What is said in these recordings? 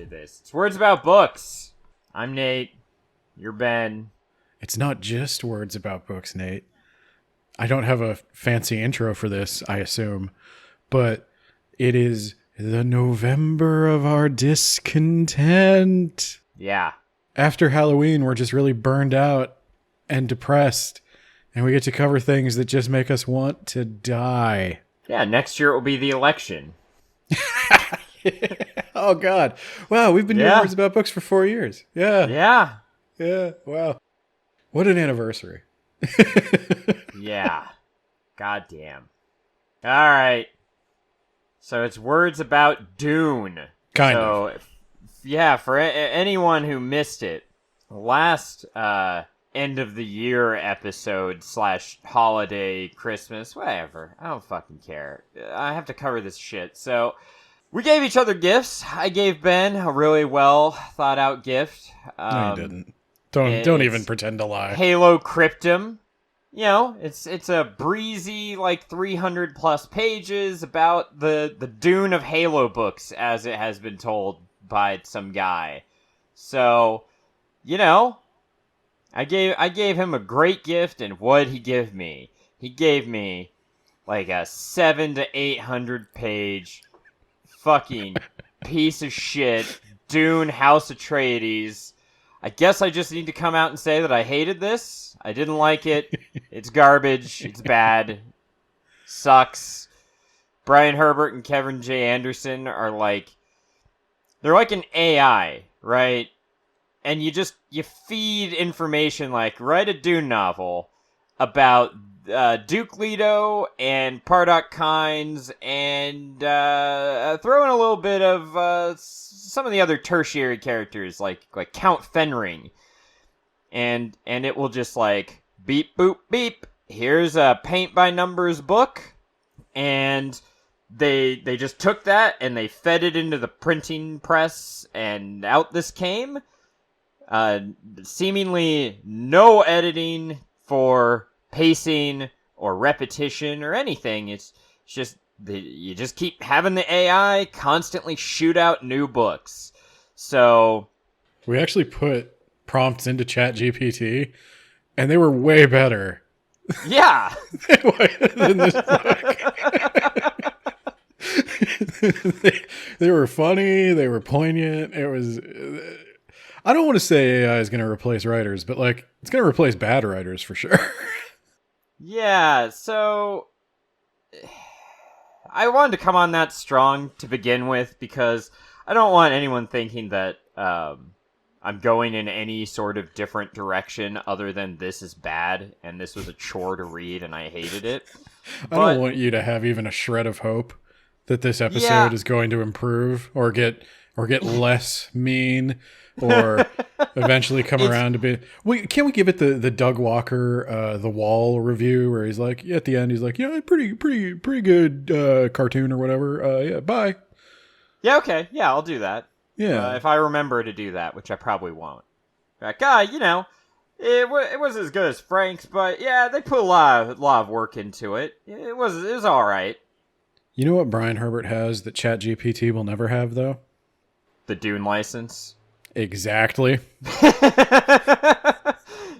hated this. It's Words About Books. I'm Nate. You're Ben. It's not just words about books, Nate. I don't have a fancy intro for this, I assume, but it is the November of Our Discontent. Yeah. After Halloween, we're just really burned out and depressed, and we get to cover things that just make us want to die. Yeah, next year it will be the election. Oh, God. Wow, we've been doing words about books for 4 years. Yeah. Wow. What an anniversary. Yeah. Goddamn. All right. So it's words about Dune. Kind of. Yeah, for anyone who missed it, last end of the year episode / holiday, Christmas, whatever. I don't fucking care. I have to cover this shit. So we gave each other gifts. I gave Ben a really well thought out gift. No, you didn't. Don't even pretend to lie. Halo Cryptum. You know, it's a breezy, 300 plus pages about the Dune of Halo books, as it has been told by some guy. So, I gave him a great gift, and what'd he give me? He gave me a 700 to 800 page fucking piece of shit Dune House Atreides. I guess I just need to come out and say that I hated this. I didn't like it. It's garbage. It's bad. Sucks. Brian Herbert and Kevin J. Anderson are they're like an AI, right? And you feed information write a Dune novel about Duke Leto and Pardok Kynes and throw in a little bit of some of the other tertiary characters like Count Fenring. And it will just beep, boop, beep. Here's a paint by numbers book. And they just took that and they fed it into the printing press and out this came. Seemingly no editing for pacing or repetition or anything. It's just you just keep having the AI constantly shoot out new books. So we actually put prompts into ChatGPT, and they were way better. Yeah, than this book. They were funny. They were poignant. It was. I don't want to say AI is going to replace writers, but it's going to replace bad writers for sure. Yeah, so I wanted to come on that strong to begin with because I don't want anyone thinking that I'm going in any sort of different direction other than this is bad and this was a chore to read and I hated it. I don't want you to have even a shred of hope that this episode is going to improve or get less mean or eventually come around to be. Can we give it the Doug Walker The Wall review where he's at the end he's pretty good cartoon or whatever. Bye. Yeah, okay. Yeah, I'll do that. Yeah. If I remember to do that, which I probably won't. It was as good as Frank's, but yeah, they put a lot of work into it. It was all right. You know what Brian Herbert has that ChatGPT will never have, though? The Dune license. Exactly.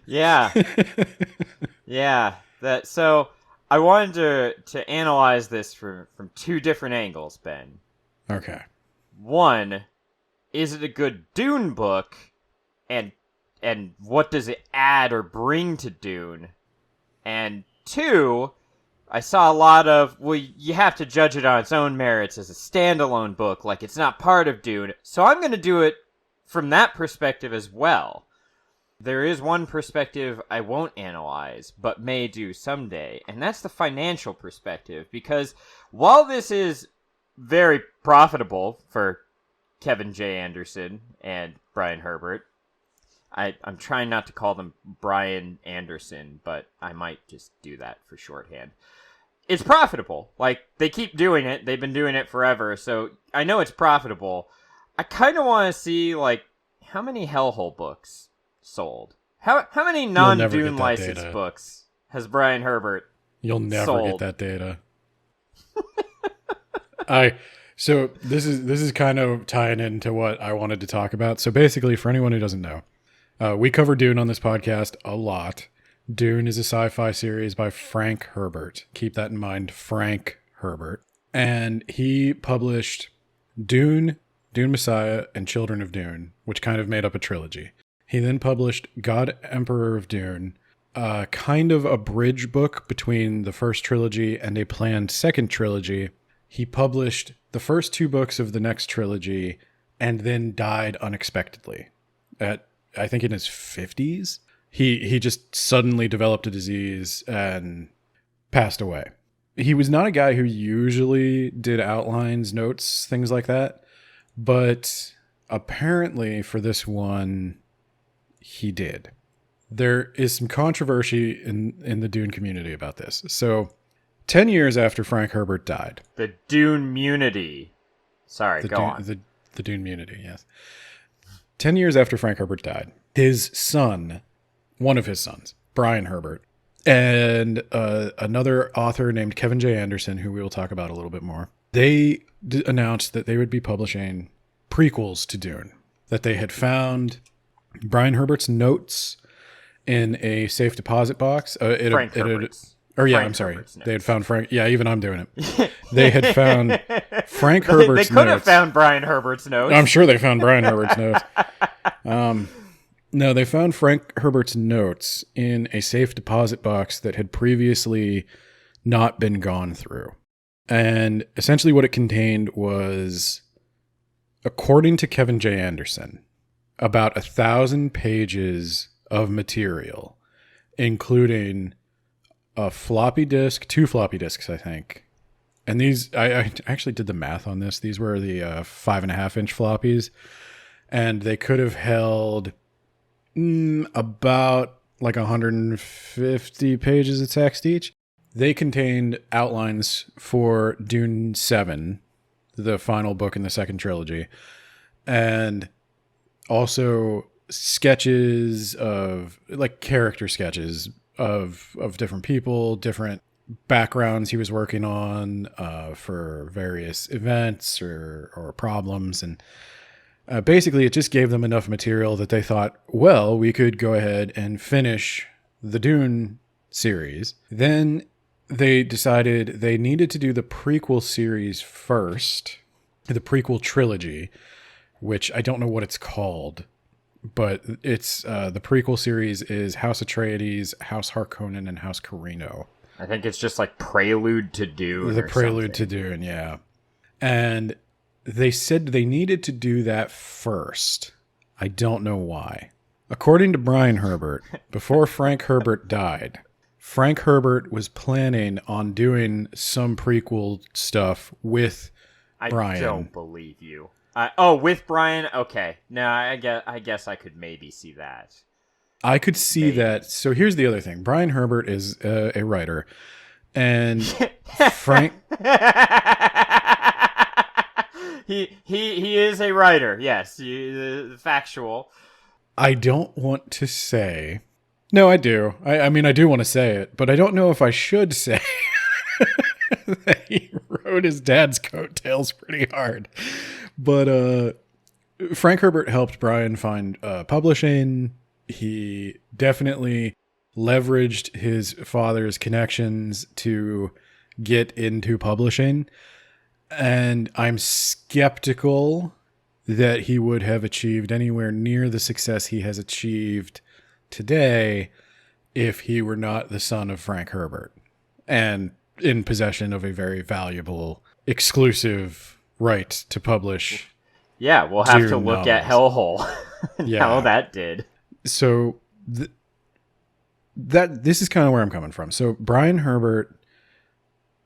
Yeah. Yeah. So I wanted to analyze this from two different angles, Ben. Okay. One, is it a good Dune book? And what does it add or bring to Dune? And two, I saw a lot of, you have to judge it on its own merits as a standalone book, it's not part of Dune. So I'm going to do it from that perspective as well. There is one perspective I won't analyze, but may do someday, and that's the financial perspective, because while this is very profitable for Kevin J. Anderson and Brian Herbert, I'm trying not to call them Brian Anderson, but I might just do that for shorthand. It's profitable. They keep doing it. They've been doing it forever, so I know it's profitable. I kind of want to see, how many Hellhole books sold? How many non-Dune licensed books has Brian Herbert You'll never sold? get that data. So this is kind of tying into what I wanted to talk about. So basically, for anyone who doesn't know, we cover Dune on this podcast a lot. Dune is a sci-fi series by Frank Herbert. Keep that in mind, Frank Herbert. And he published Dune, Dune Messiah, and Children of Dune, which kind of made up a trilogy. He then published God Emperor of Dune, kind of a bridge book between the first trilogy and a planned second trilogy. He published the first 2 books of the next trilogy and then died unexpectedly at, I think, in his 50s. He just suddenly developed a disease and passed away. He was not a guy who usually did outlines, notes, things like that. But apparently for this one, he did. There is some controversy in the Dune community about this. So 10 years after Frank Herbert died. The Dune-munity. Sorry, go on. The Dune-munity, yes. 10 years after Frank Herbert died, his son, one of his sons, Brian Herbert, and another author named Kevin J. Anderson, who we will talk about a little bit more, they announced that they would be publishing prequels to Dune, that they had found Brian Herbert's notes in a safe deposit box. Frank Herbert's. I'm sorry. They had found Frank. Yeah, even I'm doing it. They had found Frank Herbert's notes. They could have found Brian Herbert's notes. I'm sure they found Brian Herbert's notes. No, they found Frank Herbert's notes in a safe deposit box that had previously not been gone through. And essentially what it contained was, according to Kevin J. Anderson, about 1,000 pages of material, including a floppy disk, 2 floppy disks, I think. And these, I actually did the math on this. These were the 5.5-inch floppies, and they could have held about like 150 pages of text each. They contained outlines for Dune 7, the final book in the second trilogy, and also sketches of, like, character sketches of different people, different backgrounds he was working on for various events or problems. And basically, it just gave them enough material that they thought, well, we could go ahead and finish the Dune series. Then they decided they needed to do the prequel series first, the prequel trilogy, which I don't know what it's called, but it's the prequel series is House Atreides, House Harkonnen, and House Carino. I think it's just like Prelude to Dune. The Prelude to Dune, yeah. And they said they needed to do that first. I don't know why. According to Brian Herbert, before Frank Herbert died, Frank Herbert was planning on doing some prequel stuff with Brian. I don't believe you. With Brian? Okay. No, I guess I could maybe see that. I could see that. So here's the other thing. Brian Herbert is a writer. And Frank... He is a writer, yes. Factual. I don't want to say... No, I do. I mean, I do want to say it, but I don't know if I should say that he rode his dad's coattails pretty hard. But Frank Herbert helped Brian find publishing. He definitely leveraged his father's connections to get into publishing. And I'm skeptical that he would have achieved anywhere near the success he has achieved today if he were not the son of Frank Herbert and in possession of a very valuable exclusive right to publish. Yeah, we'll have to look at Hellhole. How that did. So this is kind of where I'm coming from. So Brian Herbert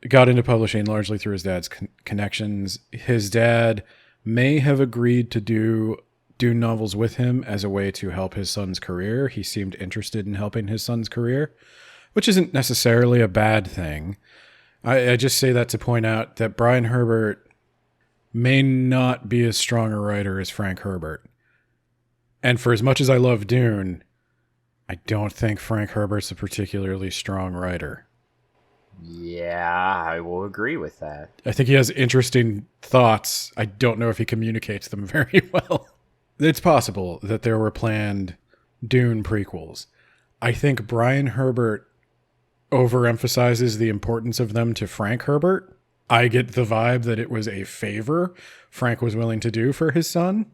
got into publishing largely through his dad's connections. His dad may have agreed to do Dune novels with him as a way to help his son's career. He seemed interested in helping his son's career, which isn't necessarily a bad thing. I just say that to point out that Brian Herbert may not be as strong a writer as Frank Herbert. And for as much as I love Dune, I don't think Frank Herbert's a particularly strong writer. Yeah, I will agree with that. I think he has interesting thoughts. I don't know if he communicates them very well. It's possible that there were planned Dune prequels. I think Brian Herbert overemphasizes the importance of them to Frank Herbert. I get the vibe that it was a favor Frank was willing to do for his son,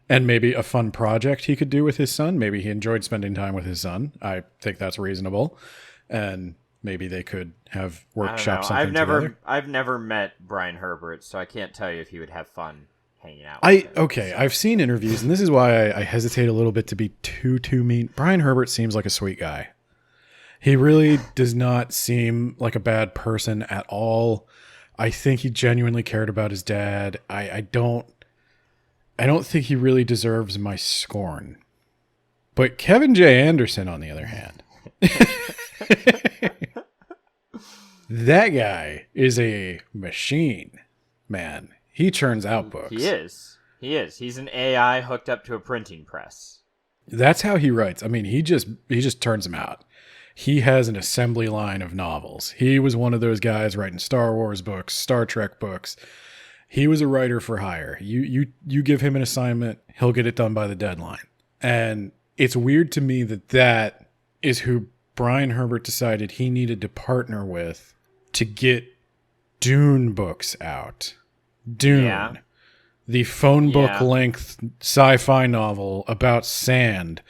and maybe a fun project he could do with his son. Maybe he enjoyed spending time with his son. I think that's reasonable. And maybe they could have workshop something together. I've never met Brian Herbert, so I can't tell you if he would have fun hanging out. I've seen interviews, and this is why I hesitate a little bit to be too mean. Brian Herbert seems like a sweet guy. He really does not seem like a bad person at all. I think he genuinely cared about his dad. I don't think he really deserves my scorn. But Kevin J. Anderson, on the other hand, that guy is a machine, man. He churns out books. He is. He's an AI hooked up to a printing press. That's how he writes. I mean, he just turns them out. He has an assembly line of novels. He was one of those guys writing Star Wars books, Star Trek books. He was a writer for hire. You give him an assignment, he'll get it done by the deadline. And it's weird to me that is who Brian Herbert decided he needed to partner with to get Dune books out. Dune. Yeah. The phone book length sci-fi novel about sand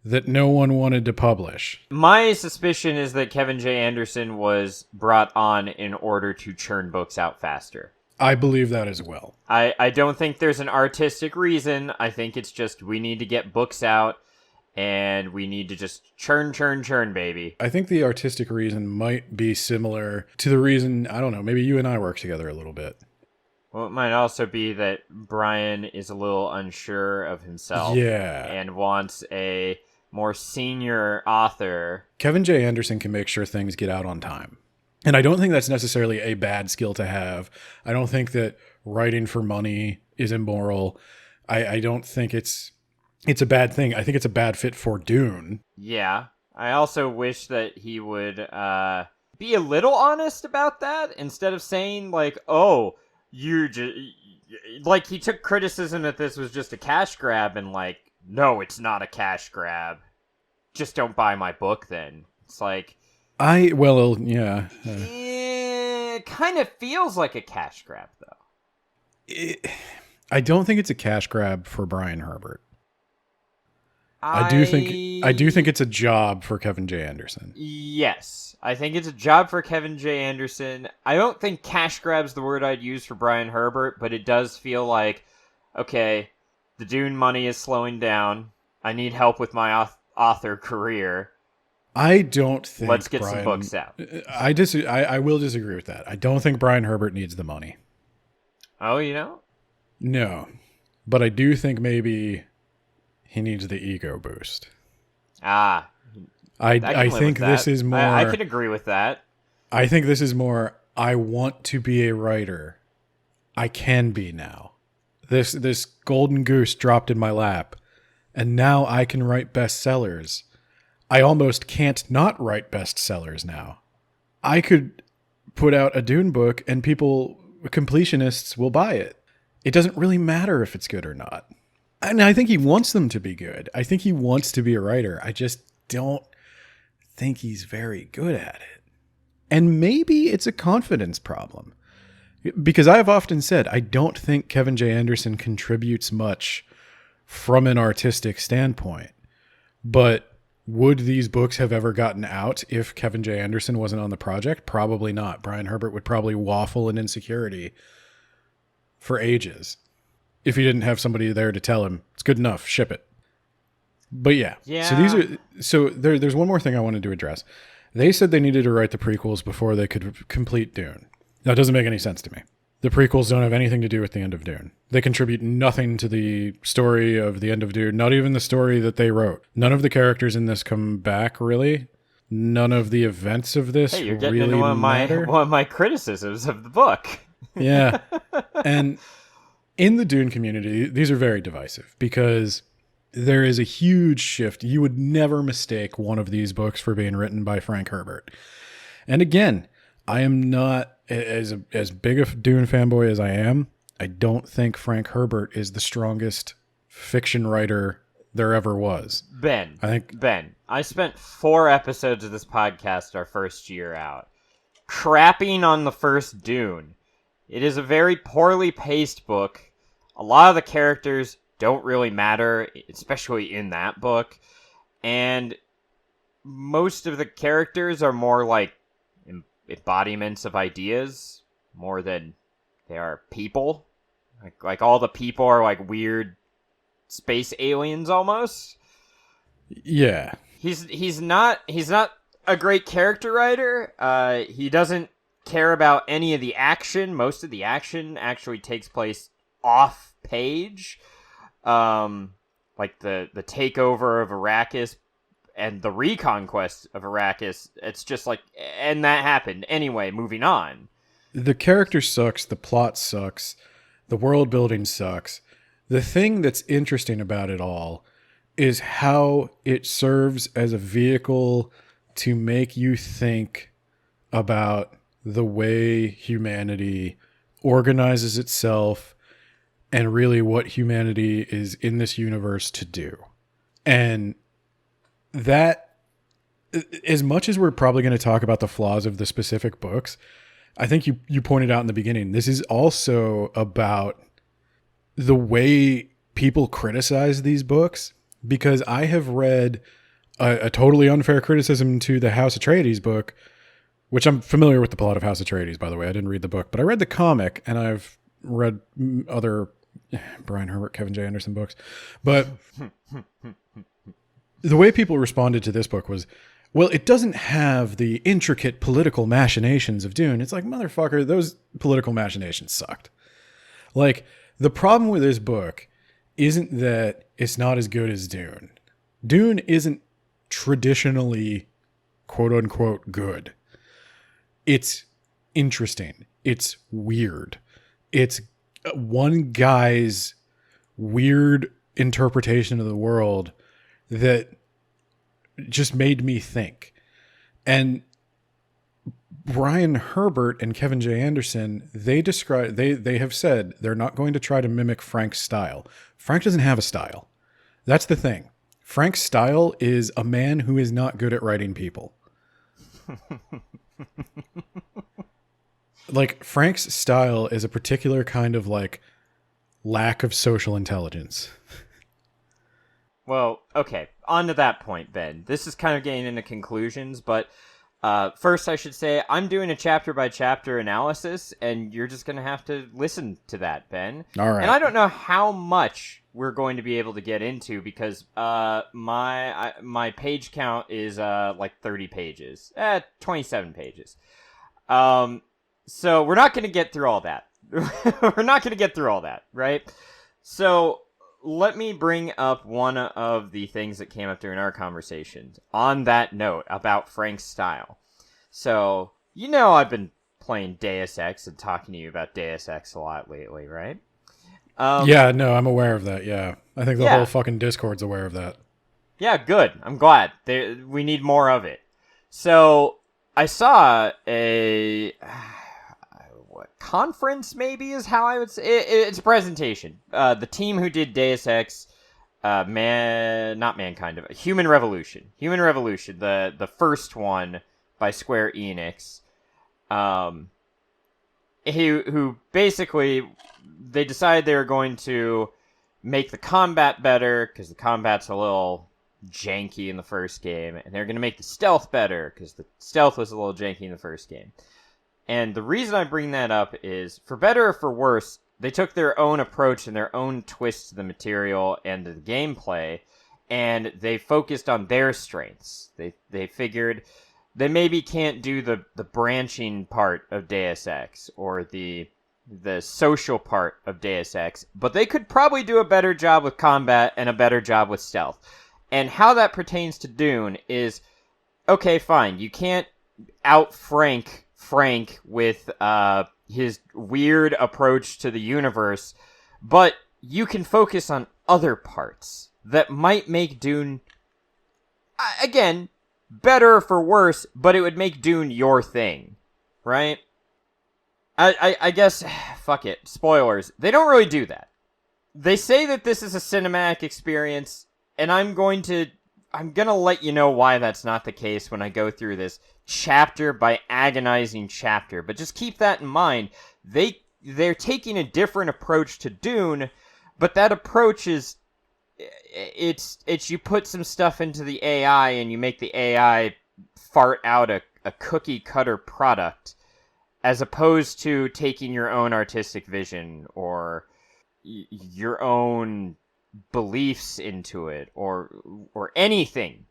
that no one wanted to publish. My suspicion is that Kevin J. Anderson was brought on in order to churn books out faster. I believe that as well. I don't think there's an artistic reason. I think it's just we need to get books out and we need to just churn, baby. I think the artistic reason might be similar to the reason, I don't know, maybe you and I work together a little bit. Well, it might also be that Brian is a little unsure of himself. Yeah. And wants a more senior author. Kevin J. Anderson can make sure things get out on time. And I don't think that's necessarily a bad skill to have. I don't think that writing for money is immoral. I don't think it's a bad thing. I think it's a bad fit for Dune. Yeah. I also wish that he would be a little honest about that instead of saying like, oh, you just... Like, he took criticism that this was just a cash grab and like, no, it's not a cash grab. Just don't buy my book then. It's like... yeah. It kind of feels like a cash grab, though. I don't think it's a cash grab for Brian Herbert. I do think it's a job for Kevin J. Anderson. Yes, I think it's a job for Kevin J. Anderson. I don't think cash grab's the word I'd use for Brian Herbert, but it does feel like, okay, the Dune money is slowing down. I need help with my author career. I don't think. Let's get some books out. I will disagree with that. I don't think Brian Herbert needs the money. Oh, you know? No, but I do think maybe he needs the ego boost. I think this is more. I can agree with that. I think this is more. I want to be a writer. I can be now. This golden goose dropped in my lap, and now I can write bestsellers. I almost can't not write bestsellers now. I could put out a Dune book and completionists will buy it. It doesn't really matter if it's good or not. And I think he wants them to be good. I think he wants to be a writer. I just don't think he's very good at it. And maybe it's a confidence problem. Because I've often said, I don't think Kevin J. Anderson contributes much from an artistic standpoint. But would these books have ever gotten out if Kevin J. Anderson wasn't on the project? Probably not. Brian Herbert would probably waffle in insecurity for ages if he didn't have somebody there to tell him, it's good enough, ship it. But yeah. There's one more thing I wanted to address. They said they needed to write the prequels before they could complete Dune. That doesn't make any sense to me. The prequels don't have anything to do with the end of Dune. They contribute nothing to the story of the end of Dune, not even the story that they wrote. None of the characters in this come back, really. None of the events of this you're getting really into one of my criticisms of the book. Yeah. And in the Dune community, these are very divisive because there is a huge shift. You would never mistake one of these books for being written by Frank Herbert. And again, I am not as big a Dune fanboy as I am. I don't think Frank Herbert is the strongest fiction writer there ever was. Ben, I spent 4 episodes of this podcast our first year out crapping on the first Dune. It is a very poorly paced book. A lot of the characters don't really matter, especially in that book. And most of the characters are more like embodiments of ideas more than they are people. Like all the people are like weird space aliens almost. Yeah. He's not a great character writer. He doesn't care about any of the action. Most of the action actually takes place off page. Like the takeover of Arrakis and the reconquest of Arrakis. It's just like, and that happened. Anyway, moving on. The character sucks, the plot sucks, the world building sucks. The thing that's interesting about it all is how it serves as a vehicle to make you think about the way humanity organizes itself and really what humanity is in this universe to do. And that, as much as we're probably going to talk about the flaws of the specific books, I think you pointed out in the beginning, this is also about the way people criticize these books, because I have read a totally unfair criticism to the House Atreides book, which I'm familiar with the plot of House Atreides, by the way. I didn't read the book, but I read the comic, and I've read other Brian Herbert, Kevin J. Anderson books. But the way people responded to this book was, well, it doesn't have the intricate political machinations of Dune. It's like, motherfucker, those political machinations sucked. Like, the problem with this book isn't that it's not as good as Dune. Dune isn't traditionally quote unquote good. It's interesting. It's weird. It's one guy's weird interpretation of the world that just made me think. And Brian Herbert and Kevin J. Anderson, they have said they're not going to try to mimic Frank's style. Frank doesn't have a style. That's the thing. Frank's style is a man who is not good at writing people. Like, Frank's style is a particular kind of like lack of social intelligence. Well, okay, on to that point, Ben. This is kind of getting into conclusions, but first I should say I'm doing a chapter-by-chapter analysis, and you're just going to have to listen to that, Ben. All right. And I don't know how much we're going to be able to get into, because my page count is like 30 pages. 27 pages. So we're not going to get through all that. We're not going to get through all that, right? So let me bring up one of the things that came up during our conversations on that note about Frank's style. So, you know, I've been playing Deus Ex and talking to you about Deus Ex a lot lately, right? Yeah, no, I'm aware of that. Yeah. I think the whole fucking Discord's aware of that. Yeah, good. I'm glad. We need more of it. So I saw a conference, maybe is how I would say it's a presentation. The team who did Deus Ex, Human Revolution, the first one by Square Enix, who basically they decided they were going to make the combat better because the combat's a little janky in the first game, and they're going to make the stealth better because the stealth was a little janky in the first game. And the reason I bring that up is, for better or for worse, they took their own approach and their own twist to the material and the gameplay, and they focused on their strengths. They figured they maybe can't do the branching part of Deus Ex or the social part of Deus Ex, but they could probably do a better job with combat and a better job with stealth. And how that pertains to Dune is, okay, fine, you can't out-Frank with his weird approach to the universe, but you can focus on other parts that might make Dune, again, better for worse, but it would make Dune your thing. right? I guess, fuck it, spoilers. They don't really do that. They say that this is a cinematic experience, and I'm gonna let you know why that's not the case when I go through this chapter by agonizing chapter. But just keep that in mind. They're taking a different approach to Dune, but that approach is it's you put some stuff into the AI and you make the AI fart out a cookie cutter product, as opposed to taking your own artistic vision or your own beliefs into it, or anything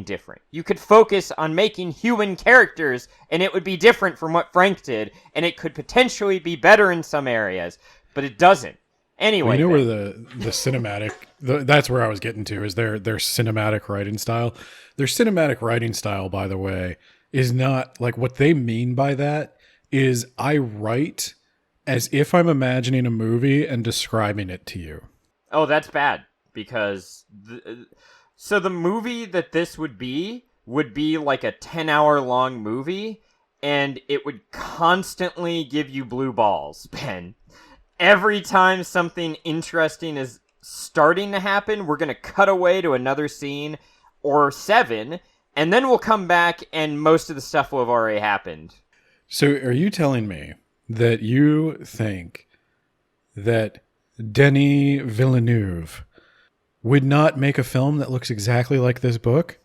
different. You could focus on making human characters and it would be different from what Frank did, and it could potentially be better in some areas, but it doesn't. Anyway, well, you know where the cinematic that's where I was getting to, is their cinematic writing style. Their cinematic writing style, by the way, is not like, what they mean by that is I write as if I'm imagining a movie and describing it to you. Oh, that's bad, because so the movie that this would be like a 10-hour long movie, and it would constantly give you blue balls, Ben. Every time something interesting is starting to happen, we're going to cut away to another scene or 7, and then we'll come back and most of the stuff will have already happened. So are you telling me that you think that Denis Villeneuve would not make a film that looks exactly like this book?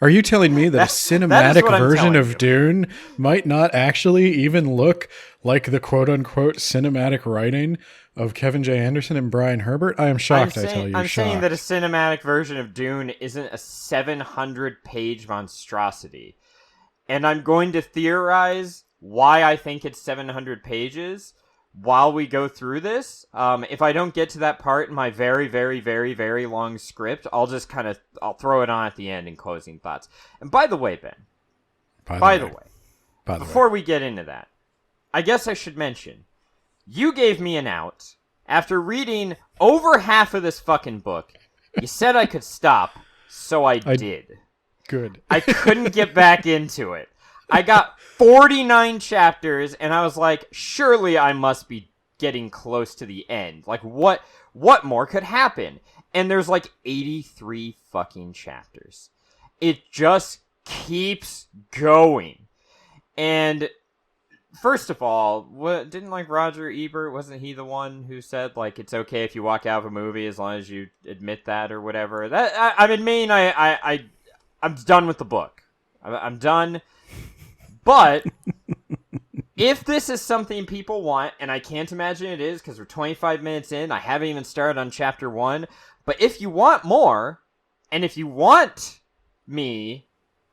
Are you telling me that a cinematic version of Dune might not actually even look like the quote-unquote cinematic writing of Kevin J. Anderson and Brian Herbert? I am shocked, I tell you. I'm saying that a cinematic version of Dune isn't a 700-page monstrosity. And I'm going to theorize why I think it's 700 pages while we go through this. If I don't get to that part in my very, very, very, very long script, I'll throw it on at the end in closing thoughts. And by the way, Ben, by the way, before we get into that, I guess I should mention, you gave me an out after reading over half of this fucking book. You said I could stop, so I did. Good. I couldn't get back into it. I got 49 chapters, and I was like, surely I must be getting close to the end. Like, what more could happen? And there's like 83 fucking chapters. It just keeps going. And first of all, didn't like Roger Ebert, wasn't he the one who said, like, it's okay if you walk out of a movie as long as you admit that or whatever? I'm done with the book. I'm done. But if this is something people want, and I can't imagine it is because we're 25 minutes in, I haven't even started on chapter 1. But if you want more, and if you want me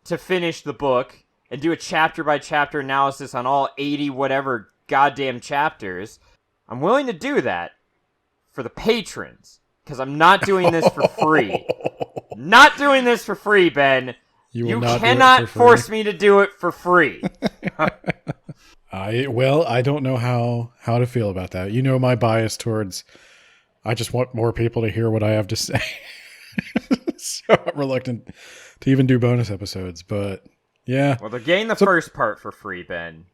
to finish the book and do a chapter by chapter analysis on all 80 whatever goddamn chapters, I'm willing to do that for the patrons, because I'm not doing this for free. Not doing this for free, Ben. You cannot force me to do it for free. I don't know how to feel about that. You know my bias towards, I just want more people to hear what I have to say. So I'm reluctant to even do bonus episodes, but yeah. Well, they're getting the first part for free, Ben.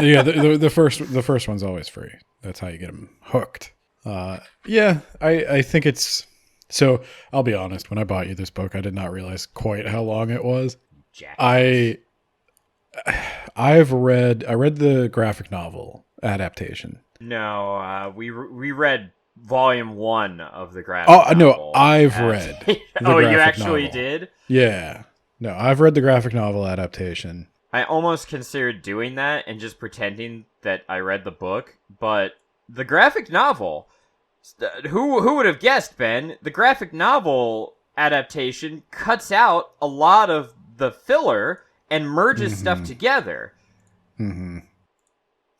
Yeah, the first one's always free. That's how you get them hooked. Yeah, I think it's... So, I'll be honest, when I bought you this book, I did not realize quite how long it was. I read the graphic novel adaptation. No, we read volume 1 of the graphic novel. Oh, no, I've read. Oh, you actually did? Yeah. No, I've read the graphic novel adaptation. I almost considered doing that and just pretending that I read the book, but the graphic novel... Who would have guessed, Ben? The graphic novel adaptation cuts out a lot of the filler and merges stuff together. Mm-hmm.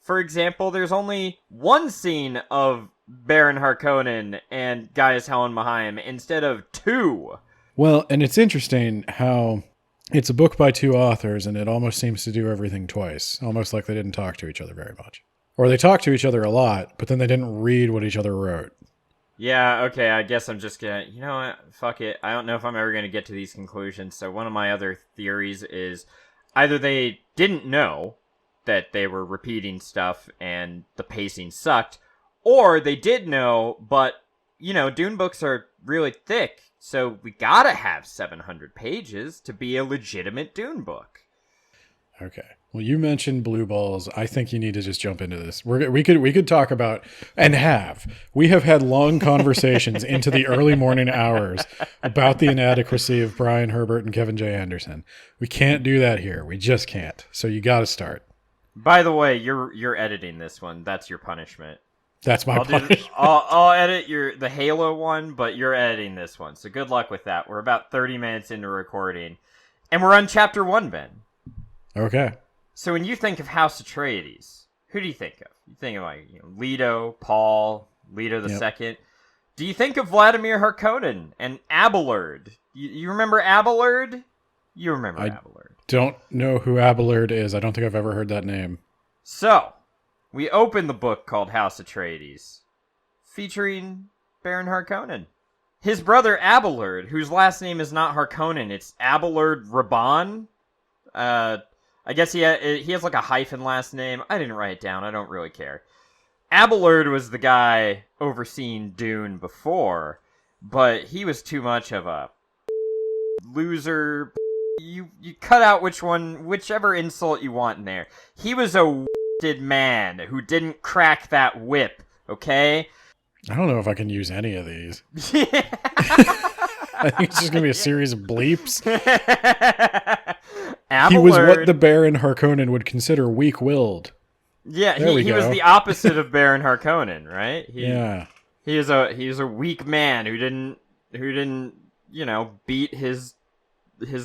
For example, there's only one scene of Baron Harkonnen and Gaius Helen Mahaim instead of 2. Well, and it's interesting how it's a book by 2 authors, and it almost seems to do everything twice. Almost like they didn't talk to each other very much. Or they talked to each other a lot, but then they didn't read what each other wrote. Yeah, okay, I guess I'm just gonna... You know what? Fuck it. I don't know if I'm ever gonna get to these conclusions, so one of my other theories is either they didn't know that they were repeating stuff and the pacing sucked, or they did know, but, Dune books are really thick, so we gotta have 700 pages to be a legitimate Dune book. Okay. Well, you mentioned blue balls. I think you need to just jump into this. We could talk about, and we have had long conversations into the early morning hours about the inadequacy of Brian Herbert and Kevin J. Anderson. We can't do that here. We just can't. So you got to start. By the way, you're editing this one. That's your punishment. That's my punishment. I'll edit the Halo one, but you're editing this one. So good luck with that. We're about 30 minutes into recording, and we're on chapter 1, Ben. Okay. So when you think of House Atreides, who do you think of? You think of Leto, Paul, Leto the Second. Do you think of Vladimir Harkonnen and Abelard? You remember Abelard? You remember Abelard. Don't know who Abelard is. I don't think I've ever heard that name. So, we open the book called House Atreides, featuring Baron Harkonnen. His brother Abelard, whose last name is not Harkonnen, it's Abelard Raban. I guess he has like a hyphen last name. I didn't write it down. I don't really care. Abelard was the guy overseeing Dune before, but he was too much of a loser. You cut out whichever insult you want in there. He was a man who didn't crack that whip, okay? I don't know if I can use any of these. I think it's just going to be a series of bleeps. He was what the Baron Harkonnen would consider weak-willed. Yeah, he was the opposite of Baron Harkonnen, right? Yeah. He is a weak man who didn't beat his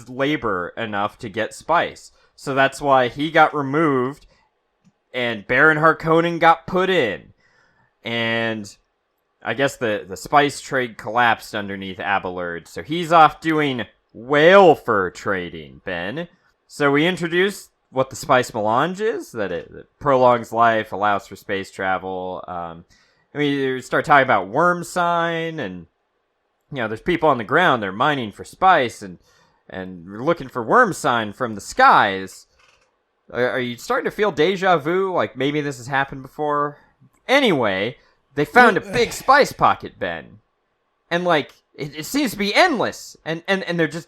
labor enough to get spice. So that's why he got removed and Baron Harkonnen got put in. And I guess the spice trade collapsed underneath Abelard, so he's off doing whale fur trading, Ben. So we introduce what the spice melange is, that it prolongs life, allows for space travel. We start talking about worm sign, and there's people on the ground, they're mining for spice, and we're looking for worm sign from the skies. Are you starting to feel deja vu? Like maybe this has happened before? Anyway, they found a big spice pocket, Ben. And it seems to be endless. And there's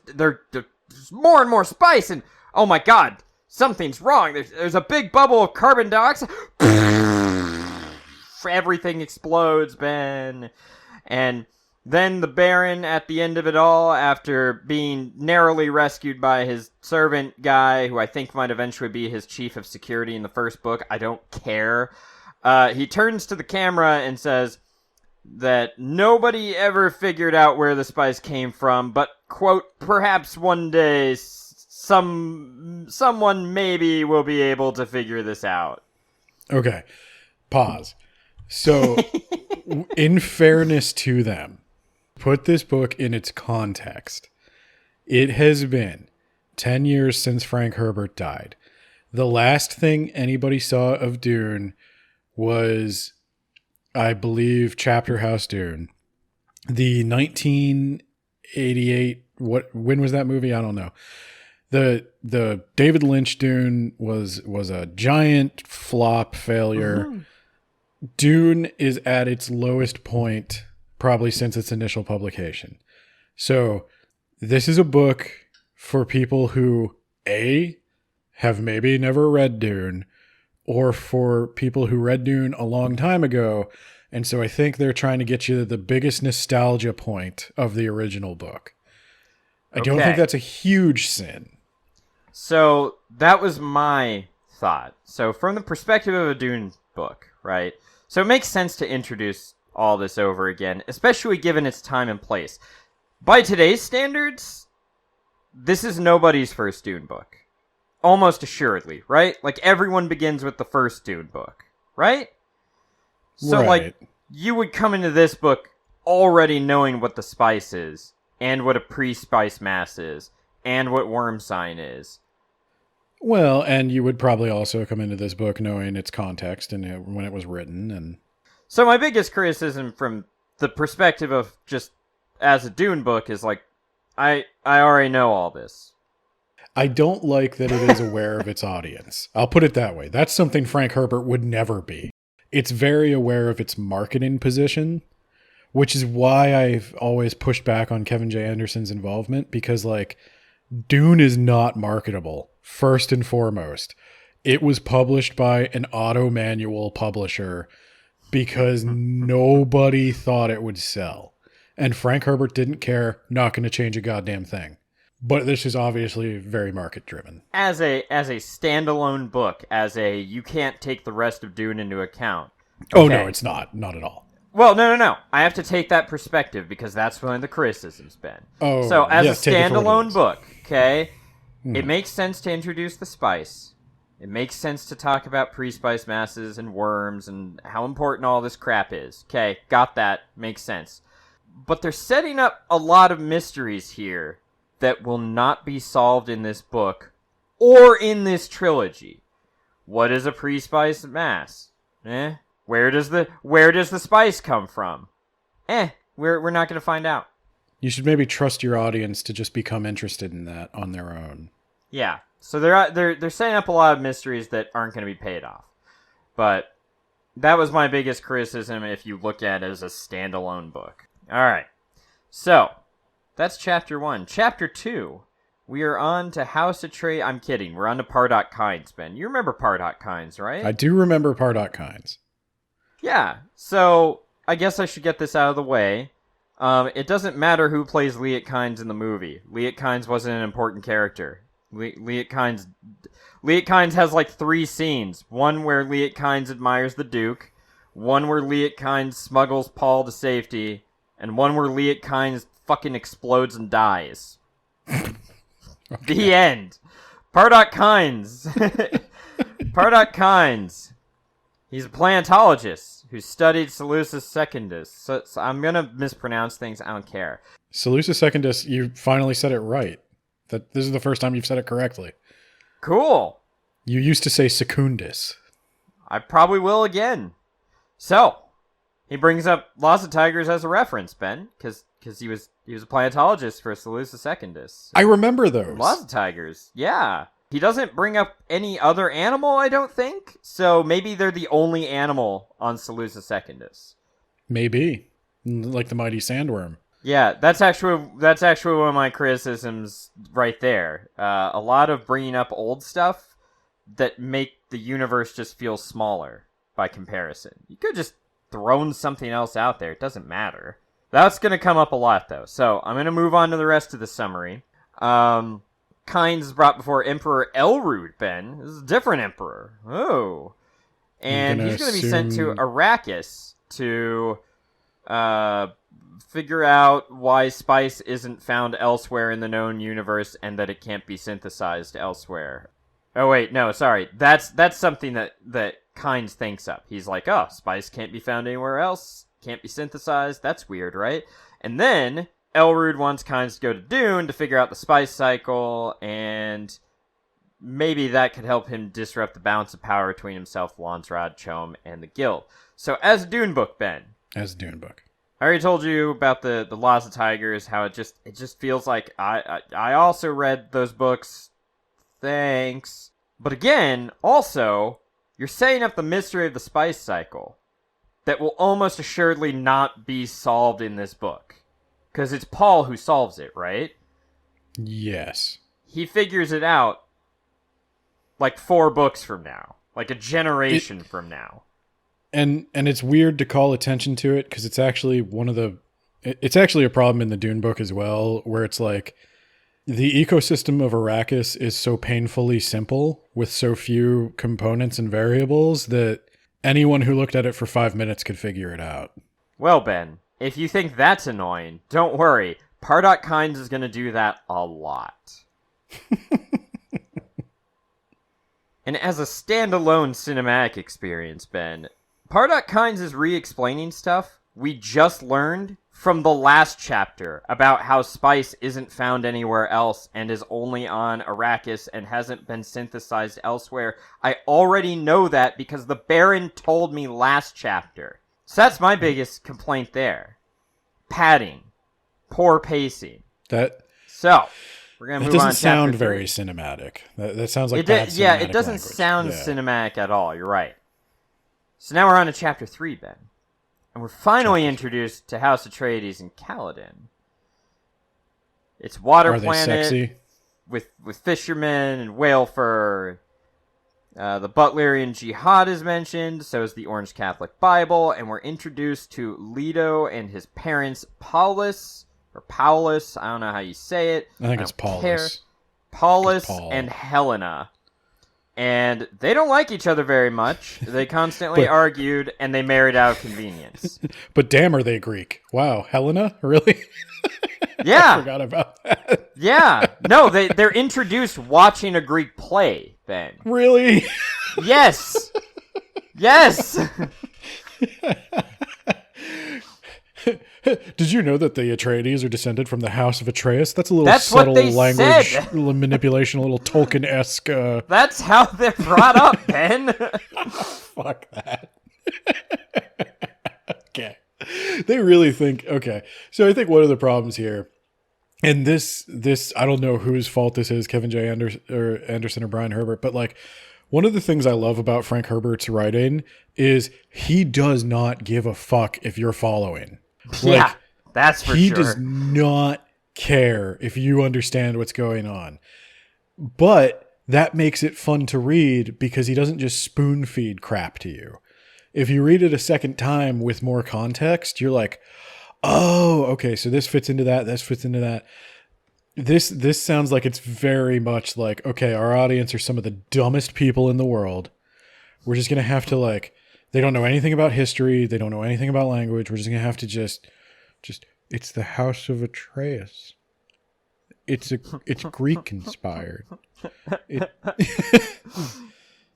more and more spice, and oh my god, something's wrong. There's a big bubble of carbon dioxide. Everything explodes, Ben. And then the Baron, at the end of it all, after being narrowly rescued by his servant guy, who I think might eventually be his chief of security in the first book, I don't care, he turns to the camera and says that nobody ever figured out where the spice came from, but, quote, perhaps one day someone maybe will be able to figure this out. Okay. Pause. So, in fairness to them, put this book in its context. It has been 10 years since Frank Herbert died. The last thing anybody saw of Dune was, I believe, Chapter House Dune. The 1988, when was that movie? I don't know. The David Lynch Dune was a giant flop failure. Mm-hmm. Dune is at its lowest point probably since its initial publication. So this is a book for people who, A, have maybe never read Dune, or for people who read Dune a long time ago. And so I think they're trying to get you to the biggest nostalgia point of the original book. I don't think that's a huge sin. So that was my thought. So from the perspective of a Dune book, right? So it makes sense to introduce all this over again, especially given its time and place. By today's standards, this is nobody's first Dune book. Almost assuredly, right? Like, everyone begins with the first Dune book, right? So, right. You would come into this book already knowing what the spice is, and what a pre-spice mass is, and what worm sign is. Well, and you would probably also come into this book knowing its context and when it was written. And so my biggest criticism from the perspective of just as a Dune book is I already know all this. I don't like that it is aware of its audience. I'll put it that way. That's something Frank Herbert would never be. It's very aware of its marketing position, which is why I've always pushed back on Kevin J. Anderson's involvement, because like Dune is not marketable, first and foremost. It was published by an auto manual publisher because nobody thought it would sell. And Frank Herbert didn't care, not going to change a goddamn thing. But this is obviously very market driven. As a standalone book, you can't take the rest of Dune into account. Okay. Oh no, it's not at all. Well, no. I have to take that perspective because that's one of the criticisms, Ben. Oh, so as yes, a standalone book, okay, it makes sense to introduce the spice. It makes sense to talk about pre-spice masses and worms and how important all this crap is. Okay, got that. Makes sense. But they're setting up a lot of mysteries here that will not be solved in this book or in this trilogy. What is a pre-spice mass? Where does the spice come from? We're not going to find out. You should maybe trust your audience to just become interested in that on their own. Yeah. So they're setting up a lot of mysteries that aren't going to be paid off. But that was my biggest criticism if you look at it as a standalone book. All right. So, that's Chapter 1. Chapter 2, we are on to House Atreides. I'm kidding. We're on to Pardot Kynes, Ben. You remember Pardot Kynes, right? I do remember Pardot Kynes. Yeah. So, I guess I should get this out of the way. It doesn't matter who plays Liet Kynes in the movie. Liet Kynes wasn't an important character. Liet Kynes has like 3 scenes. One where Liet Kynes admires the Duke. One where Liet Kynes smuggles Paul to safety. And one where Liet Kynes fucking explodes and dies. Okay. The end. Pardot Kynes. Pardot Kynes. He's a paleontologist who studied Seleucus Secundus. So I'm going to mispronounce things. I don't care. Seleucus Secundus, you finally said it right. This is the first time you've said it correctly. Cool. You used to say Secundus. I probably will again. So, he brings up Lost of Tigers as a reference, Ben, because he was a paleontologist for Seleucus Secundus. I remember those. Lost of Tigers, yeah. He doesn't bring up any other animal, I don't think. So maybe they're the only animal on Seleucus Secundus. Maybe, like the mighty sandworm. Yeah, that's actually one of my criticisms right there. A lot of bringing up old stuff that make the universe just feel smaller by comparison. You could just thrown something else out there. It doesn't matter. That's going to come up a lot, though. So I'm going to move on to the rest of the summary. Kynes is brought before Emperor Elrond, Ben. This is a different emperor. Oh. And he's going to be sent to Arrakis to figure out why spice isn't found elsewhere in the known universe and that it can't be synthesized elsewhere. Oh, wait, no, sorry. That's something that Kynes thinks up. He's like, oh, spice can't be found anywhere else. Can't be synthesized. That's weird, right? And then Elrond wants Kynes to go to Dune to figure out the spice cycle, and maybe that could help him disrupt the balance of power between himself, Landsraad, Chom, and the Guild. So, as a Dune book, Ben. As a Dune book. I already told you about the Lost of Tigers, how it just feels like I also read those books. Thanks. But again, also, you're setting up the mystery of the spice cycle that will almost assuredly not be solved in this book. Because it's Paul who solves it, right? Yes. He figures it out like 4 books from now. Like a generation from now. And it's weird to call attention to it because it's actually it's actually a problem in the Dune book as well, where it's like the ecosystem of Arrakis is so painfully simple with so few components and variables that anyone who looked at it for 5 minutes could figure it out. Well, Ben, if you think that's annoying, don't worry. Pardot Kynes is going to do that a lot. And as a standalone cinematic experience, Ben, Pardot Kynes is re-explaining stuff we just learned from the last chapter about how spice isn't found anywhere else and is only on Arrakis and hasn't been synthesized elsewhere. I already know that because the Baron told me last chapter. So that's my biggest complaint there. Padding. Poor pacing. That... So, We're gonna It move doesn't on to sound chapter very 3. cinematic. That sounds like Yeah, bad it doesn't language. sound Yeah. cinematic at all. You're right. So now we're on to chapter 3, Ben. And we're finally introduced to House Atreides and Kaladin. It's water Are they planet sexy? with fishermen and whale fur. The Butlerian Jihad is mentioned, so is the Orange Catholic Bible, and we're introduced to Leto and his parents, Paulus, I don't know how you say it. I think it's Paulus. Paulus Paul. and Helena. And they don't like each other very much. They constantly argued, and they married out of convenience. But damn, are they Greek? Wow, Helena? Really? Yeah. I forgot about that. Yeah. No, they're introduced watching a Greek play, Ben. Really? Yes. Yes. Did you know that the Atreides are descended from the House of Atreus? That's a little That's subtle what they language said. manipulation, a little Tolkien-esque. That's how they're brought up, Ben. Fuck that. Okay. They really think, okay. So I think one of the problems here, and this I don't know whose fault this is, Kevin J. Anderson or Brian Herbert, but like one of the things I love about Frank Herbert's writing is he does not give a fuck if you're following. Yeah, that's for he sure. He does not care if you understand what's going on. But that makes it fun to read because he doesn't just spoon feed crap to you. If you read it a second time with more context, you're like, oh, okay, so this fits into that, this fits into that. This sounds like it's very much like, okay, our audience are some of the dumbest people in the world. We're just going to have to like, they don't know anything about history. They don't know anything about language. We're just going to have to just, it's the House of Atreus. It's Greek inspired.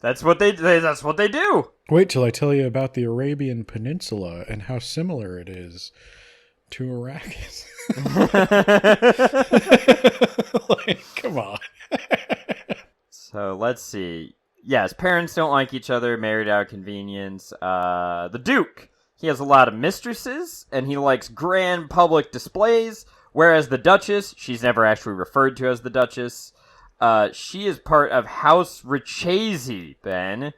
That's what they do. Wait till I tell you about the Arabian Peninsula and how similar it is to Arrakis. Like, come on. So let's see. Yes, parents don't like each other, married out of convenience. The Duke, he has a lot of mistresses, and he likes grand public displays, whereas the Duchess, she's never actually referred to as the Duchess. She is part of House Richese, Ben.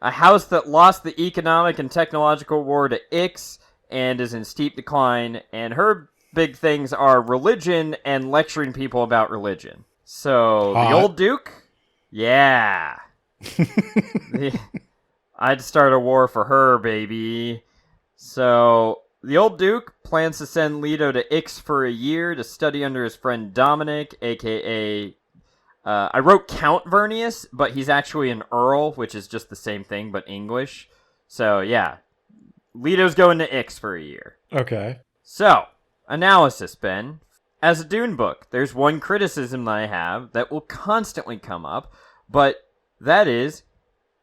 A house that lost the economic and technological war to Ix and is in steep decline, and her big things are religion and lecturing people about religion. So, the old Duke? Yeah. I'd start a war for her, baby. So, the old Duke plans to send Leto to Ix for a year to study under his friend Dominic, a.k.a. I wrote Count Vernius, but he's actually an Earl, which is just the same thing, but English. So, yeah. Leto's going to Ix for a year. Okay. So, analysis, Ben. As a Dune book, there's one criticism that I have that will constantly come up, but that is,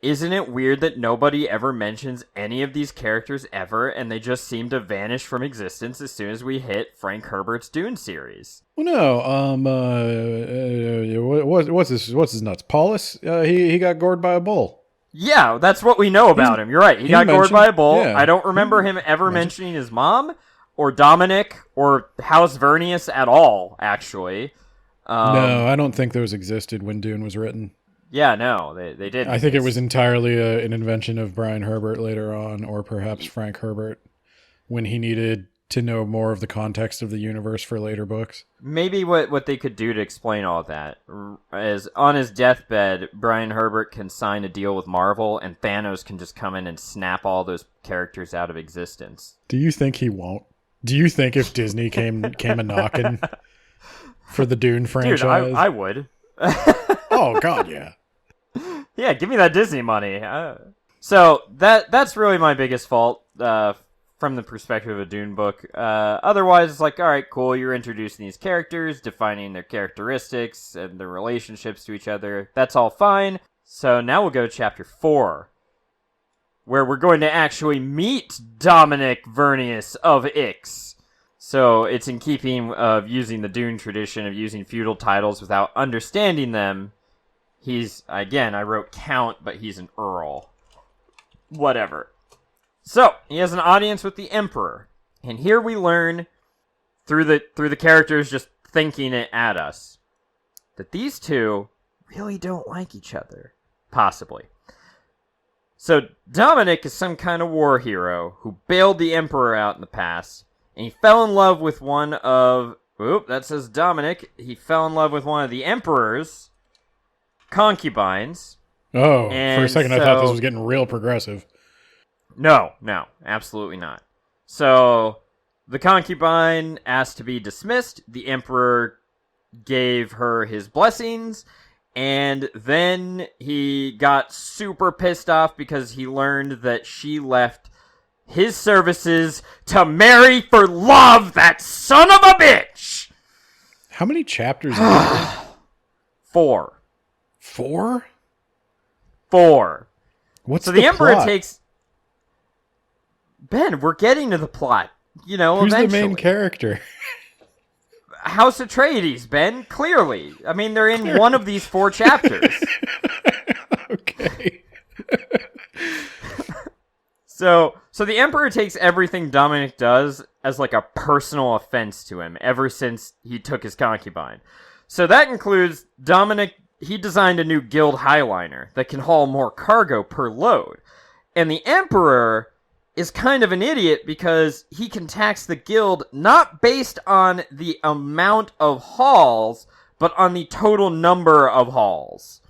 isn't it weird that nobody ever mentions any of these characters ever, and they just seem to vanish from existence as soon as we hit Frank Herbert's Dune series? Well, no. What's his nuts? Paulus? He got gored by a bull. Yeah, that's what we know about him. You're right. He got gored by a bull. Yeah. I don't remember him ever mentioning his mom, or Dominic, or House Vernius at all, actually. No, I don't think those existed when Dune was written. Yeah, no, they didn't. I think it was entirely an invention of Brian Herbert later on, or perhaps Frank Herbert, when he needed to know more of the context of the universe for later books. Maybe what they could do to explain all that is, on his deathbed, Brian Herbert can sign a deal with Marvel, and Thanos can just come in and snap all those characters out of existence. Do you think he won't? Do you think if Disney came a knocking for the Dune franchise? Dude, I would. Oh, God, yeah. Yeah, give me that Disney money. So that's really my biggest fault from the perspective of a Dune book. Otherwise, it's like, all right, cool, you're introducing these characters, defining their characteristics and their relationships to each other. That's all fine. So now we'll go to chapter 4, where we're going to actually meet Dominic Vernius of Ix. So it's in keeping of using the Dune tradition of using feudal titles without understanding them. He's, again, I wrote Count, but he's an Earl. Whatever. So, he has an audience with the Emperor. And here we learn, through the characters just thinking it at us, that these two really don't like each other. Possibly. So Dominic is some kind of war hero who bailed the Emperor out in the past, and he fell in love with one of... Oop, that says Dominic. He fell in love with one of the Emperor's concubines. Oh, for a second I thought this was getting real progressive. No, absolutely not. So, the concubine asked to be dismissed. The Emperor gave her his blessings, and then he got super pissed off because he learned that she left his services to marry for love, that son of a bitch! How many chapters are there? 4. 4? 4. What's so the Emperor plot? takes... Ben, we're getting to the plot. You know, Who's eventually. the main character? House Atreides, Ben, clearly. I mean, they're in one of these 4 chapters. Okay. So the Emperor takes everything Dominic does as like a personal offense to him ever since he took his concubine. So that includes Dominic, he designed a new guild highliner that can haul more cargo per load. And the Emperor is kind of an idiot because he can tax the guild not based on the amount of hauls, but on the total number of hauls.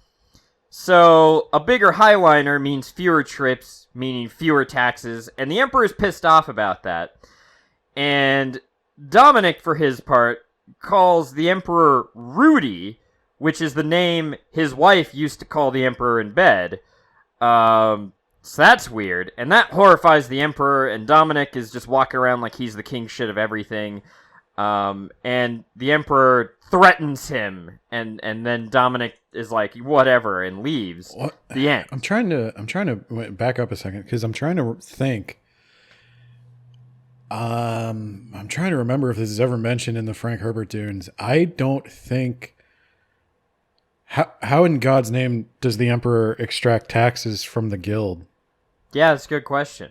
So a bigger highliner means fewer trips, meaning fewer taxes, and the Emperor's pissed off about that. And Dominic, for his part, calls the Emperor Rudy, which is the name his wife used to call the Emperor in bed. So that's weird, and that horrifies the Emperor, and Dominic is just walking around like he's the king shit of everything. And the Emperor threatens him, and then Dominic is like, whatever, and leaves. What? The end. I'm trying to back up a second, because I'm trying to think. I'm trying to remember if this is ever mentioned in the Frank Herbert Dunes. I don't think... How in God's name does the Emperor extract taxes from the guild? Yeah, that's a good question.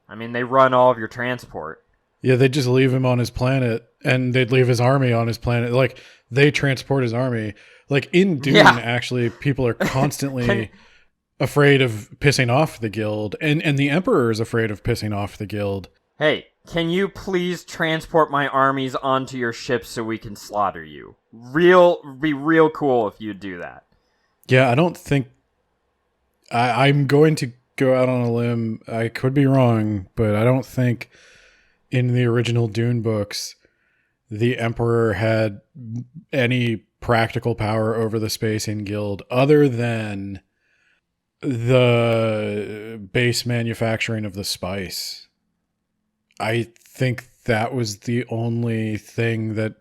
I mean, they run all of your transport. Yeah, they'd just leave him on his planet, and they'd leave his army on his planet. Like, they transport his army. Like, in Dune, actually, people are constantly afraid of pissing off the guild, and the Emperor is afraid of pissing off the guild. Hey, can you please transport my armies onto your ships so we can slaughter you? Be real cool if you do that. Yeah, I don't think... I'm going to go out on a limb. I could be wrong, but I don't think in the original Dune books the Emperor had any practical power over the Spacing Guild other than the base manufacturing of the spice. I think that was the only thing that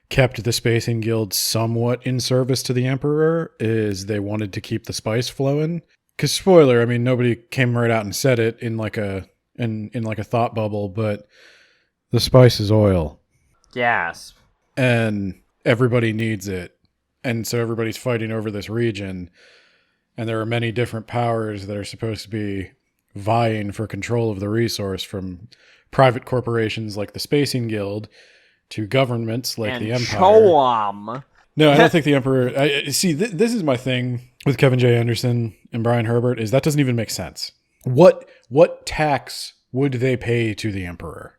kept the Spacing Guild somewhat in service to the Emperor, is they wanted to keep the spice flowing. Because spoiler, I mean, nobody came right out and said it in like a thought bubble, but the spice is oil. Gasp. And everybody needs it. And so everybody's fighting over this region. And there are many different powers that are supposed to be vying for control of the resource, from private corporations like the Spacing Guild to governments like the Empire. No, I don't think the Emperor... this is my thing with Kevin J. Anderson and Brian Herbert, is that doesn't even make sense. What tax would they pay to the Emperor?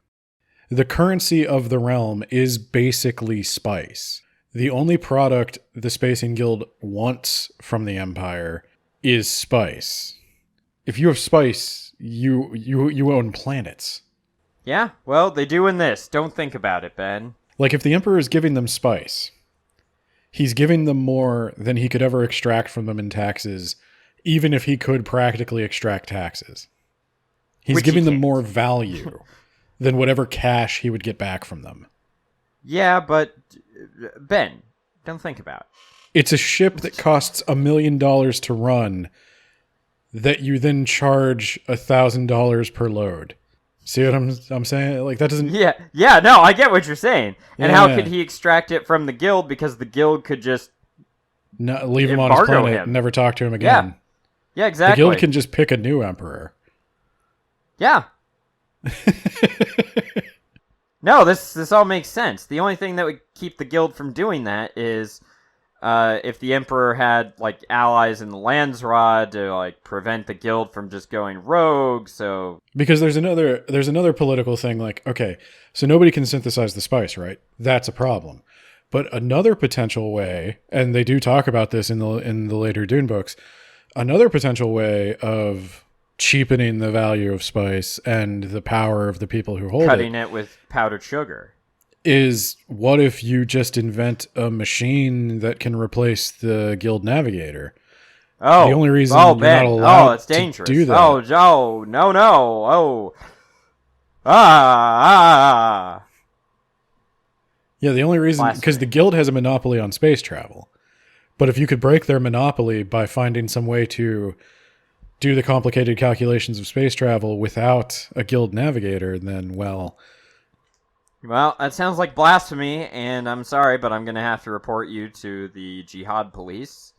The currency of the realm is basically spice. The only product the Spacing Guild wants from the Empire is spice. If you have spice, you own planets. Yeah, well, they do in this. Don't think about it, Ben. Like, if the Emperor is giving them spice, he's giving them more than he could ever extract from them in taxes, even if he could practically extract taxes. He's giving them more value than whatever cash he would get back from them. Yeah, but Ben, don't think about it. It's a ship that costs $1 million to run that you then charge $1,000 per load. See what I'm saying? Like, that doesn't... Yeah, no, I get what you're saying. And how could he extract it from the guild? Because the guild could just... leave him on his planet and never talk to him again. Yeah, exactly. The guild can just pick a new emperor. Yeah. No, this all makes sense. The only thing that would keep the guild from doing that is if the Emperor had like allies in the Landsrod to like prevent the guild from just going rogue. So because there's another political thing. Like, okay, so nobody can synthesize the spice, right? That's a problem. But another potential way, and they do talk about this in the later Dune books, another potential way of cheapening the value of spice and the power of the people who hold cutting it with powdered sugar. Is what if you just invent a machine that can replace the guild navigator? Oh, the only reason you're Ben. not allowed it's dangerous. to do that. No. Ah. Yeah, the only reason, because the guild has a monopoly on space travel. But if you could break their monopoly by finding some way to do the complicated calculations of space travel without a guild navigator, then, well, that sounds like blasphemy, and I'm sorry, but I'm going to have to report you to the jihad police.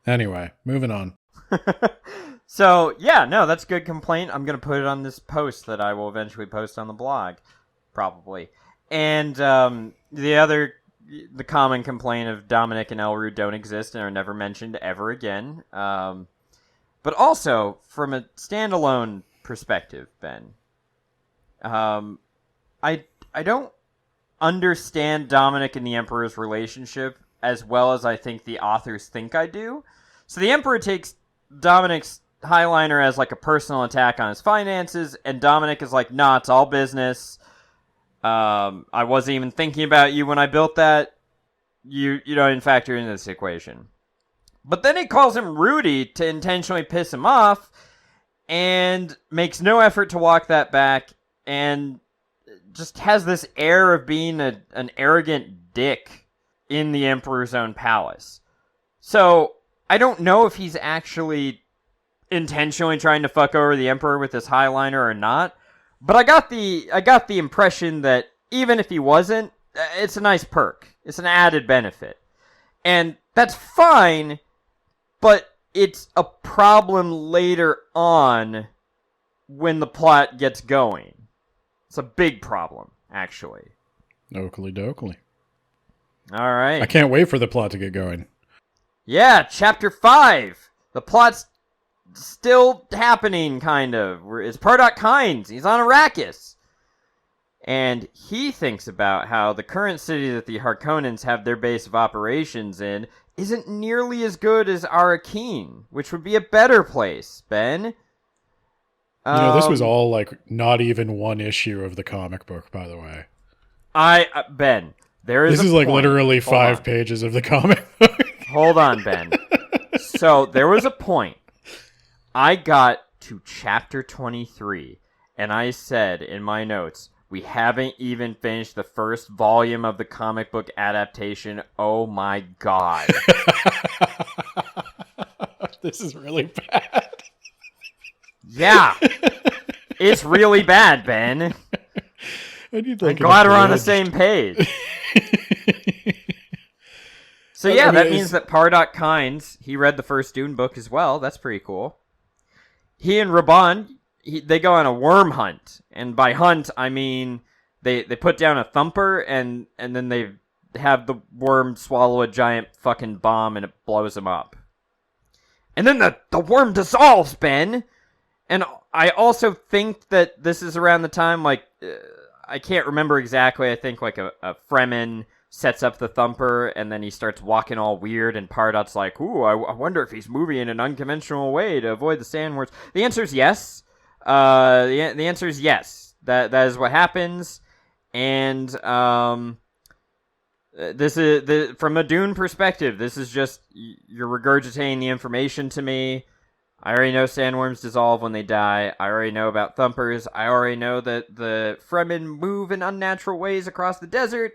Anyway, moving on. So, yeah, no, that's a good complaint. I'm going to put it on this post that I will eventually post on the blog, probably. And the common complaint of Dominic and Elrond don't exist and are never mentioned ever again. But also, from a standalone perspective, Ben, I don't understand Dominic and the Emperor's relationship as well as I think the authors think I do. So the Emperor takes Dominic's highliner as like a personal attack on his finances, and Dominic is like, nah, it's all business. I wasn't even thinking about you when I built that. You don't even factor into this equation. But then he calls him Rudy to intentionally piss him off and makes no effort to walk that back and just has this air of being an arrogant dick in the Emperor's own palace. So I don't know if he's actually intentionally trying to fuck over the Emperor with his highliner or not. But I got the impression that even if he wasn't, it's a nice perk. It's an added benefit. And that's fine, but it's a problem later on when the plot gets going. It's a big problem, actually. Oakley dokley. All right. I can't wait for the plot to get going. Yeah, chapter 5. The plot's still happening, kind of. It's Pardot Kynes. He's on Arrakis. And he thinks about how the current city that the Harkonnens have their base of operations in isn't nearly as good as Arrakeen, which would be a better place, Ben. This was all, like, not even one issue of the comic book, by the way. Ben, there is This is, like, literally 5 pages of the comic book. Hold on, Ben. So, there was a point. I got to chapter 23, and I said in my notes, we haven't even finished the first volume of the comic book adaptation. Oh my god. This is really bad. Yeah. It's really bad, Ben. I'm glad we're on the same page. So yeah, that means that Pardot Kynes, he read the first Dune book as well. That's pretty cool. He and Raban, they go on a worm hunt. And by hunt, I mean they put down a thumper and then they have the worm swallow a giant fucking bomb and it blows him up. And then the worm dissolves, Ben! And I also think that this is around the time, like, I can't remember exactly, I think like a Fremen sets up the thumper, and then he starts walking all weird, and Pardot's like, ooh, I wonder if he's moving in an unconventional way to avoid the sandworms. The answer is yes. The answer is yes. That is what happens, and this is from a Dune perspective. This is just you're regurgitating the information to me. I already know sandworms dissolve when they die. I already know about thumpers. I already know that the Fremen move in unnatural ways across the desert.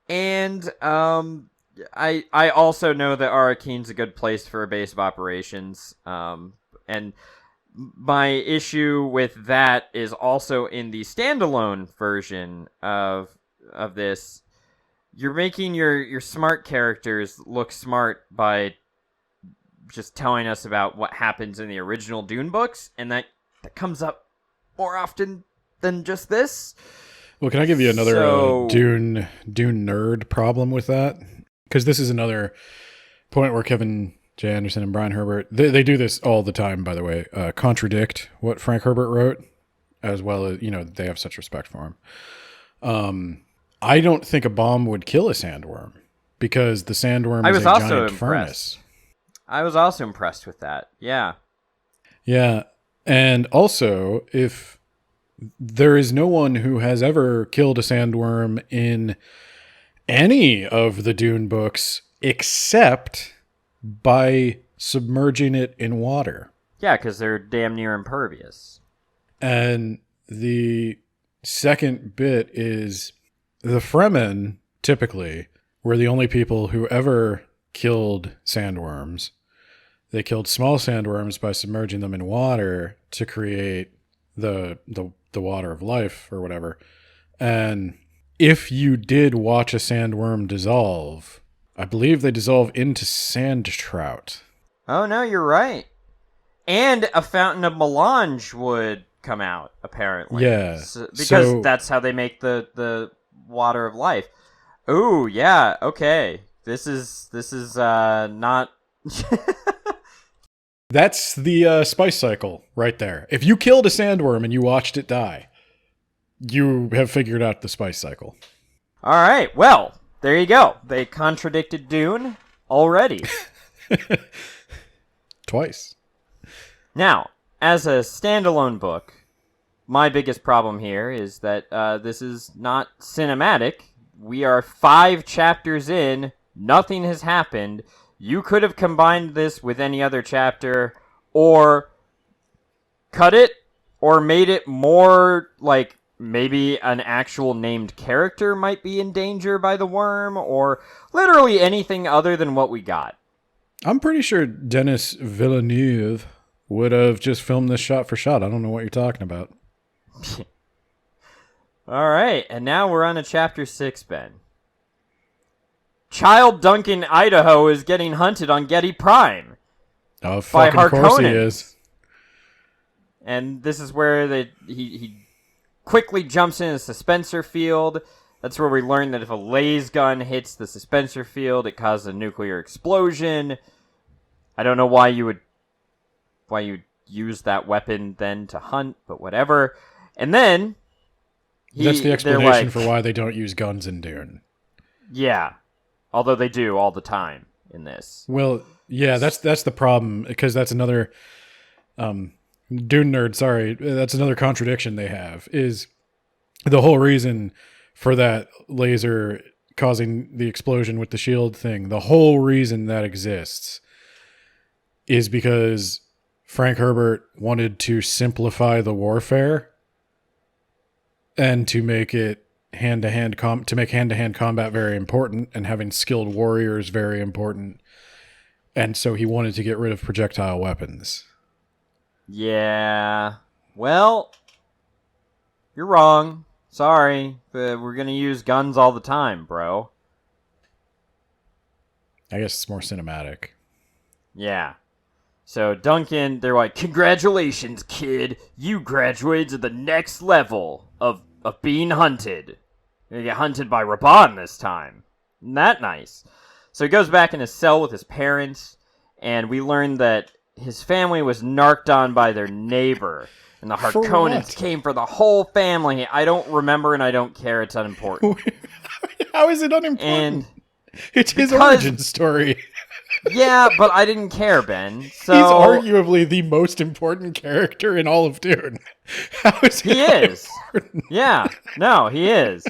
And I also know that Arrakeen's a good place for a base of operations. And my issue with that is also in the standalone version of this. You're making your smart characters look smart by just telling us about what happens in the original Dune books, and that comes up more often than just this. Well, can I give you another Dune nerd problem with that? Because this is another point where Kevin J. Anderson and Brian Herbert, they do this all the time, by the way, contradict what Frank Herbert wrote, as well as, they have such respect for him. I don't think a bomb would kill a sandworm because the sandworm is a giant furnace. I was also impressed with that. Yeah. Yeah. And also, if there is no one who has ever killed a sandworm in any of the Dune books except by submerging it in water. Yeah, because they're damn near impervious. And the second bit is the Fremen, typically, were the only people who ever killed sandworms. They killed small sandworms by submerging them in water to create the water of life or whatever. And if you did watch a sandworm dissolve, I believe they dissolve into sand trout. Oh, no, you're right. And a fountain of melange would come out, apparently. Yeah. Because that's how they make the water of life. Ooh, yeah, okay. This is not... That's the spice cycle right there. If you killed a sandworm and you watched it die, you have figured out the spice cycle. All right, well, there you go. They contradicted Dune already. Twice. Now, as a standalone book, my biggest problem here is that this is not cinematic. We are 5 chapters in. Nothing has happened. You could have combined this with any other chapter, or cut it, or made it more like maybe an actual named character might be in danger by the worm, or literally anything other than what we got. I'm pretty sure Denis Villeneuve would have just filmed this shot for shot. I don't know what you're talking about. All right, and now we're on to chapter 6, Ben. Child Duncan, Idaho is getting hunted on Getty Prime. Oh, fucking of course he is. And this is where he quickly jumps in a suspensor field. That's where we learn that if a laser gun hits the suspensor field, it causes a nuclear explosion. I don't know why you'd use that weapon then to hunt, but whatever. And then that's the explanation for why they don't use guns in Dune. Yeah. Although they do all the time in this. Well, yeah, that's the problem, because that's another Dune nerd, sorry, that's another contradiction they have, is the whole reason for that laser causing the explosion with the shield thing. The whole reason that exists is because Frank Herbert wanted to simplify the warfare and to make it hand-to-hand combat very important, and having skilled warriors very important. And so he wanted to get rid of projectile weapons. Yeah. Well, you're wrong. Sorry, but we're going to use guns all the time, bro. I guess it's more cinematic. Yeah. So Duncan, they're like, "Congratulations, kid. You graduated to the next level of being hunted. You're going to get hunted by Raban this time." Isn't that nice? So he goes back in his cell with his parents, and we learn that his family was narked on by their neighbor, and the Harkonnens came for the whole family. I don't remember, and I don't care. It's unimportant. How is it unimportant? And it's his origin story. Yeah, but I didn't care, Ben. So he's arguably the most important character in all of Dune. How is he is. Yeah, no, he is.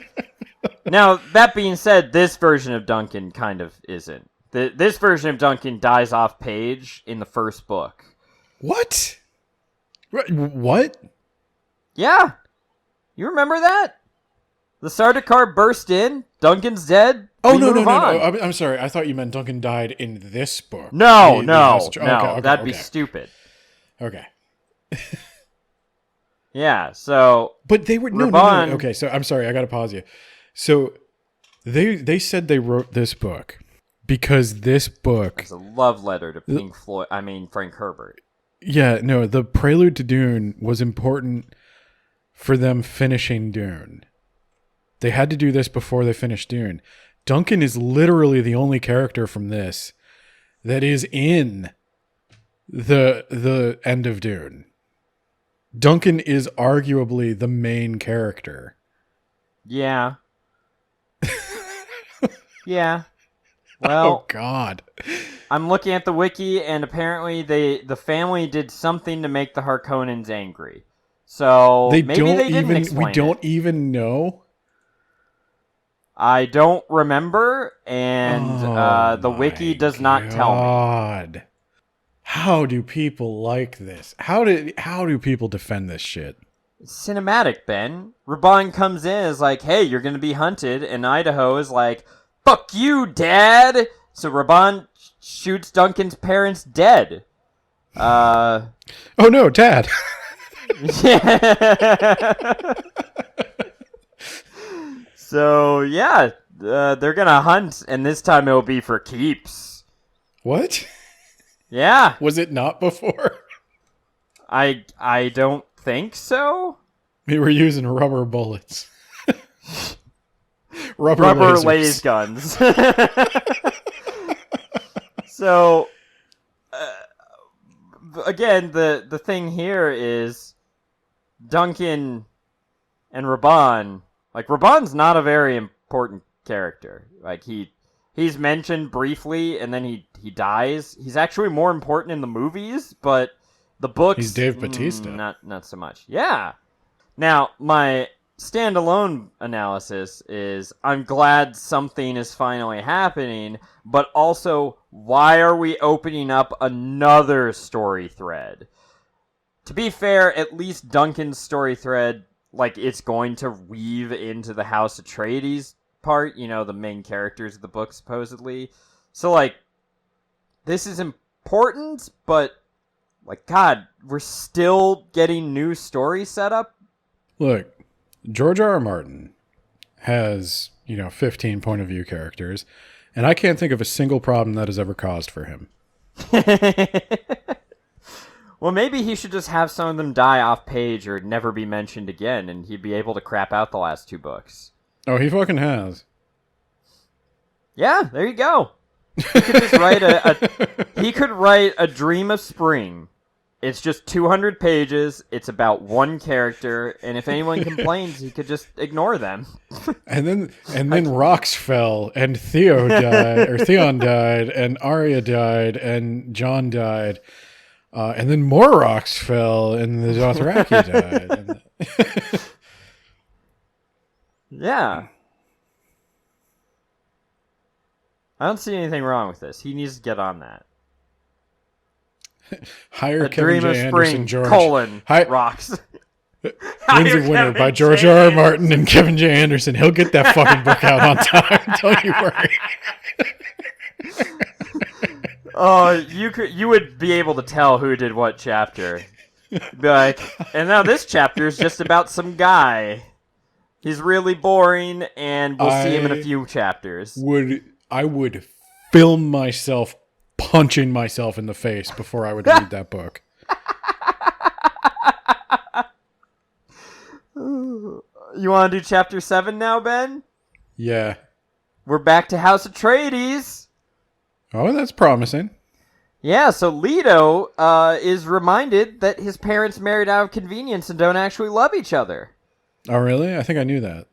Now, that being said, this version of Duncan kind of isn't. This version of Duncan dies off page in the first book. What? What? Yeah. You remember that? The Sardaukar burst in, Duncan's dead. Oh, no. I'm sorry. I thought you meant Duncan died in this book. No. That'd be stupid. Okay. Yeah, so... But they were... No. Okay, so I'm sorry. I got to pause you. So they said they wrote this book because this book... It's a love letter to Frank Herbert. Yeah, no, the prelude to Dune was important for them finishing Dune. They had to do this before they finished Dune. Duncan is literally the only character from this that is in the end of Dune. Duncan is arguably the main character. Yeah. Yeah. Well, Oh God. I'm looking at the wiki, and apparently the family did something to make the Harkonnens angry. So maybe they didn't explain we don't it. even know. I don't remember, and the wiki does not tell me. God. How do people like this? How do people defend this shit? It's cinematic, Ben. Raban comes in as like, hey, you're going to be hunted, and Idaho is like, fuck you, Dad! So Raban shoots Duncan's parents dead. Oh no, Dad! Yeah. So, yeah, they're going to hunt, and this time it'll be for keeps. What? Yeah. Was it not before? I don't think so. We were using rubber bullets. rubber lasers. laser guns. So, again, the thing here is Duncan and Raban. Like, Raban's not a very important character. Like, he's mentioned briefly, and then he dies. He's actually more important in the movies, but the books... He's Dave Bautista. Not so much. Yeah. Now, my standalone analysis is I'm glad something is finally happening, but also, why are we opening up another story thread? To be fair, at least Duncan's story thread, like, it's going to weave into the House Atreides part, you know, the main characters of the book, supposedly. So, like, this is important, but, like, God, we're still getting new story setup? Look, George R. R. Martin has, 15 point of view characters, and I can't think of a single problem that has ever caused for him. Well, maybe he should just have some of them die off page or never be mentioned again, and he'd be able to crap out the last 2 books. Oh, he fucking has. Yeah, there you go. He could just write he could write A Dream of Spring. It's just 200 pages. It's about one character, and if anyone complains, he could just ignore them. And then rocks fell, and Theon died, and Arya died, and Jon died. And then more rocks fell, and the Dothraki died. Yeah. I don't see anything wrong with this. He needs to get on that. Hire A Kevin Dream of J. Spring, Anderson, George. rocks. Wins a winner by George R. R. Martin and Kevin J. Anderson. He'll get that fucking book out on time. Don't you worry. Oh, you would be able to tell who did what chapter. Be like, and now this chapter is just about some guy. He's really boring, and we'll see him in a few chapters. I would film myself punching myself in the face before I would read that book. You want to do chapter 7 now, Ben? Yeah. We're back to House Atreides. Oh, that's promising. Yeah, so Leto is reminded that his parents married out of convenience and don't actually love each other. Oh, really? I think I knew that.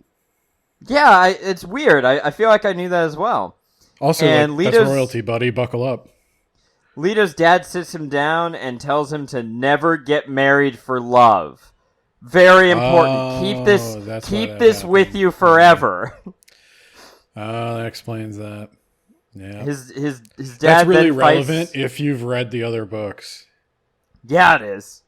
Yeah, it's weird. I feel like I knew that as well. Also, and that's royalty, buddy. Buckle up. Leto's dad sits him down and tells him to never get married for love. Very important. Keep this with you forever. That explains that. Yeah. His dad. That's really then relevant fights... if you've read the other books. Yeah, it is.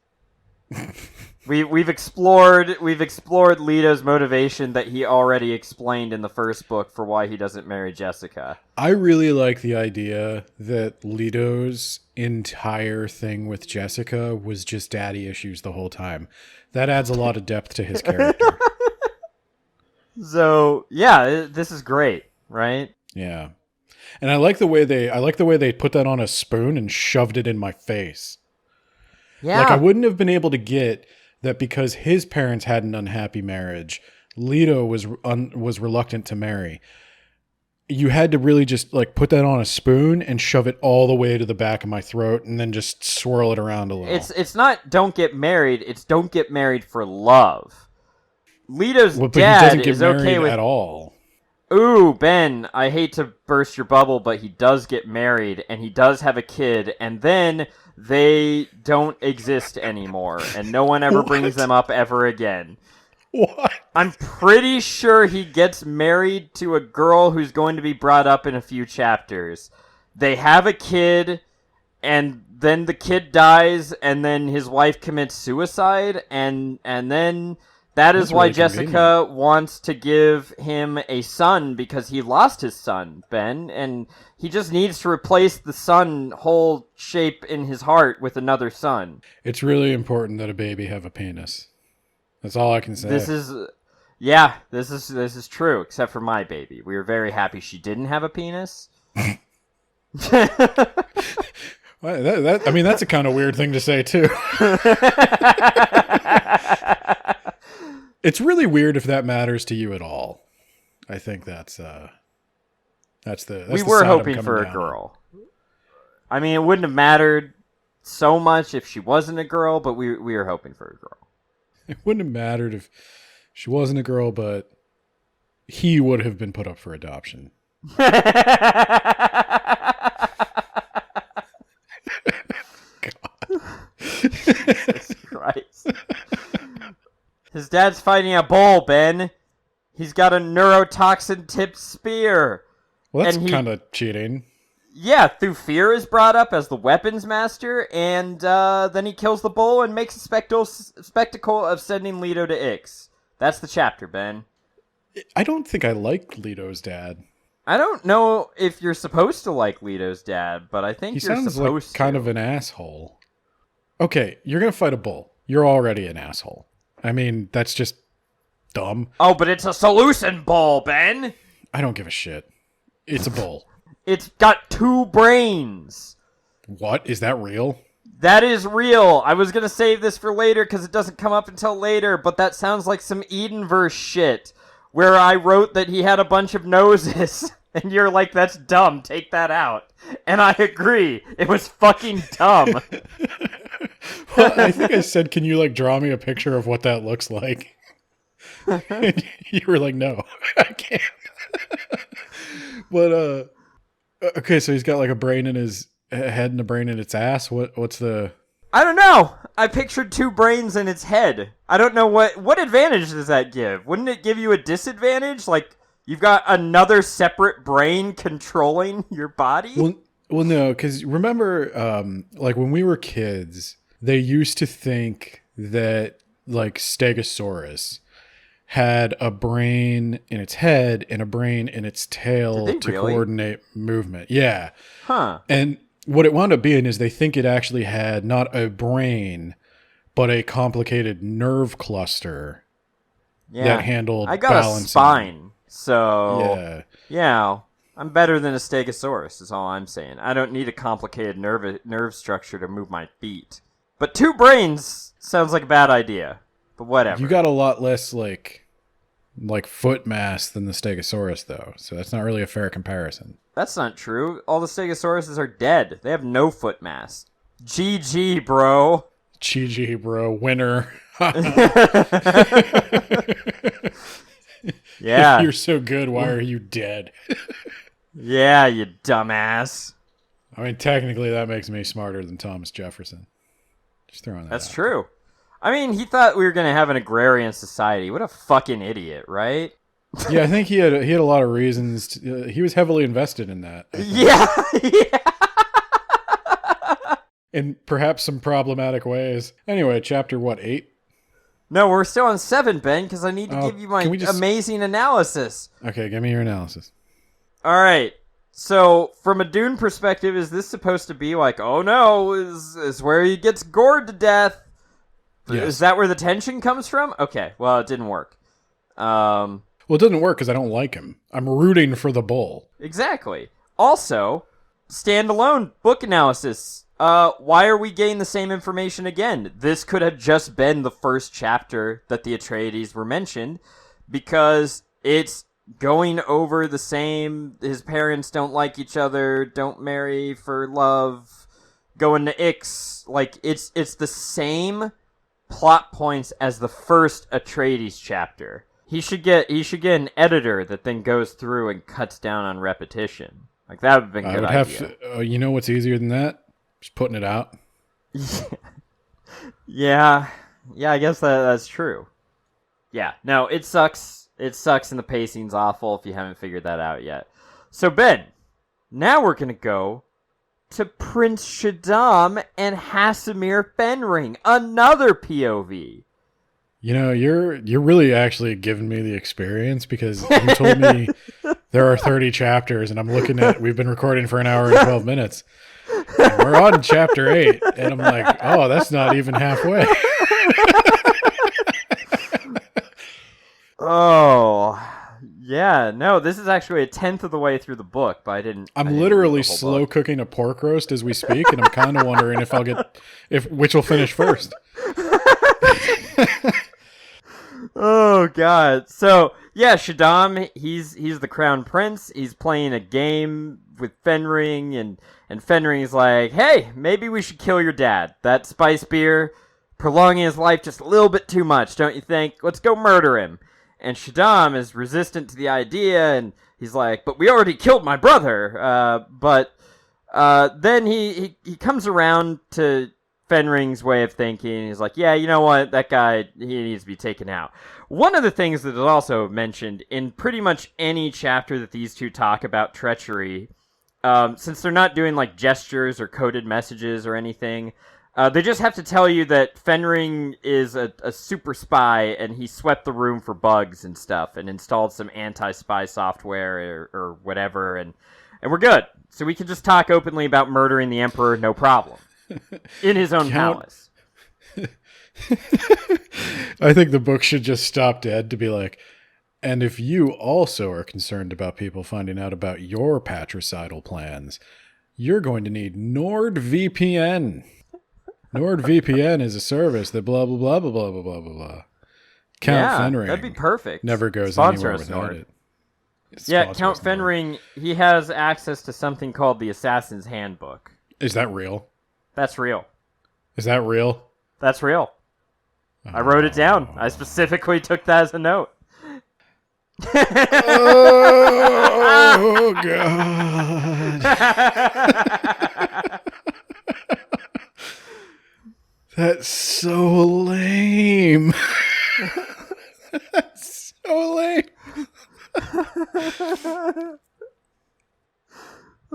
We've explored Leto's motivation that he already explained in the first book for why he doesn't marry Jessica. I really like the idea that Leto's entire thing with Jessica was just daddy issues the whole time. That adds a lot of depth to his character. So, yeah, this is great, right? Yeah. And I like the way they put that on a spoon and shoved it in my face. Yeah. Like, I wouldn't have been able to get that because his parents had an unhappy marriage. Leto was reluctant to marry. you had to really just like put that on a spoon and shove it all the way to the back of my throat and then just swirl it around a little. It's not don't get married, it's don't get married for love. Leto's But dad he doesn't get is married okay with at all. Ooh, Ben, I hate to burst your bubble, but he does get married, and he does have a kid, and then they don't exist anymore, and no one ever brings them up ever again. What? I'm pretty sure he gets married to a girl who's going to be brought up in a few chapters. They have a kid, and then the kid dies, and then his wife commits suicide, and then... That is why really Jessica wants to give him a son, because he lost his son, Ben, and he just needs to replace the son whole shape in his heart with another son. It's really important that a baby have a penis. That's all I can say. This is true, except for my baby. We were very happy she didn't have a penis. Well, I mean, that's a kind of weird thing to say, too. It's really weird if that matters to you at all. I think that's the we were hoping for a girl. I mean, it wouldn't have mattered so much if she wasn't a girl, but we were hoping for a girl. It wouldn't have mattered if she wasn't a girl, but he would have been put up for adoption. Jesus Christ. His dad's fighting a bull, Ben. He's got a neurotoxin-tipped spear. Well, that's kind of cheating. Yeah, Thufir is brought up as the weapons master, and then he kills the bull and makes a spectacle of sending Leto to Ix. That's the chapter, Ben. I don't think I like Leto's dad. I don't know if you're supposed to like Leto's dad, but I think you're supposed to. He sounds like kind of an asshole. Okay, you're going to fight a bull. You're already an asshole. I mean, that's just dumb. Oh, but it's a solution bull, Ben! I don't give a shit. It's a bull. It's got 2 brains. What? Is that real? That is real. I was going to save this for later because it doesn't come up until later, but that sounds like some Edenverse shit, where I wrote that he had a bunch of noses, and you're like, that's dumb, take that out. And I agree. It was fucking dumb. Well, I think I said, can you, like, draw me a picture of what that looks like? And you were like, no, I can't. But, okay, so he's got, like, a brain in his head and a brain in its ass. What's the... I don't know. I pictured 2 brains in its head. I don't know what advantage does that give? Wouldn't it give you a disadvantage? Like, you've got another separate brain controlling your body? Well, no, because remember, like, when we were kids... They used to think that, like, Stegosaurus had a brain in its head and a brain in its tail to coordinate movement. Yeah. Huh. And what it wound up being is they think it actually had not a brain, but a complicated nerve cluster that handled balancing. I got a spine, so... Yeah. I'm better than a Stegosaurus, is all I'm saying. I don't need a complicated nerve structure to move my feet. But 2 brains sounds like a bad idea. But whatever. You got a lot less, like foot mass than the Stegosaurus, though. So that's not really a fair comparison. That's not true. All the Stegosauruses are dead. They have no foot mass. GG, bro. GG, bro. Winner. Yeah. You're so good. Why are you dead? Yeah, you dumbass. I mean, technically, that makes me smarter than Thomas Jefferson. Just throwing that That's out. true. I mean, he thought we were going to have an agrarian society. What a fucking idiot, right? Yeah, I think he had a lot of reasons. He was heavily invested in that. Yeah. In perhaps some problematic ways. Anyway, chapter 8? No, we're still on 7, Ben, because I need to give you my amazing analysis. Okay, give me your analysis. All right. So, from a Dune perspective, is this supposed to be like, oh no, is where he gets gored to death? Yes. Is that where the tension comes from? Okay, well, it didn't work. Well, it doesn't work because I don't like him. I'm rooting for the bull. Exactly. Also, standalone book analysis. Why are we getting the same information again? This could have just been the first chapter that the Atreides were mentioned, because it's going over the same, his parents don't like each other, don't marry for love, going to Ix, like, it's the same plot points as the first Atreides chapter. He should get an editor that then goes through and cuts down on repetition. Like, that would have been a good idea. You know what's easier than that? Just putting it out. Yeah, I guess that's true. Yeah, no, it sucks. It sucks and the pacing's awful if you haven't figured that out yet. So, Ben, now we're going to go to Prince Shaddam and Hasimir Fenring, another POV. You know, you're really actually giving me the experience, because you told me there are 30 chapters, and I'm looking at, we've been recording for an hour and 12 minutes. And we're on chapter 8, and I'm like, oh, that's not even halfway. Oh, yeah, no, this is actually a 10th of the way through the book, but I didn't literally slow cooking a pork roast as we speak, and I'm kind of wondering which will finish first. Oh God! So yeah, Shaddam, he's the crown prince. He's playing a game with Fenring, and Fenring's like, "Hey, maybe we should kill your dad. That spice beer prolonging his life just a little bit too much, don't you think? Let's go murder him." And Shaddam is resistant to the idea, and he's like, "But we already killed my brother." But then he comes around to Fenring's way of thinking. He's like, yeah, you know what? That guy, he needs to be taken out. One of the things that is also mentioned in pretty much any chapter that these two talk about treachery, since they're not doing like gestures or coded messages or anything, they just have to tell you that Fenring is a super spy and he swept the room for bugs and stuff and installed some anti-spy software or whatever, and we're good. So we can just talk openly about murdering the Emperor, no problem. In his own palace. I think the book should just stop dead to be like, and if you also are concerned about people finding out about your patricidal plans, you're going to need NordVPN. NordVPN is a service that blah, blah, blah, blah, blah, blah, blah, blah. Count Fenring. That'd be perfect. Never goes Sponsor anywhere us, without Nord. it. Yeah, Count Fenring, he has access to something called the Assassin's Handbook. Is that real? That's real. Is that real? That's real. I wrote it down. I specifically took that as a note. Oh, God. That's so lame. That's so lame.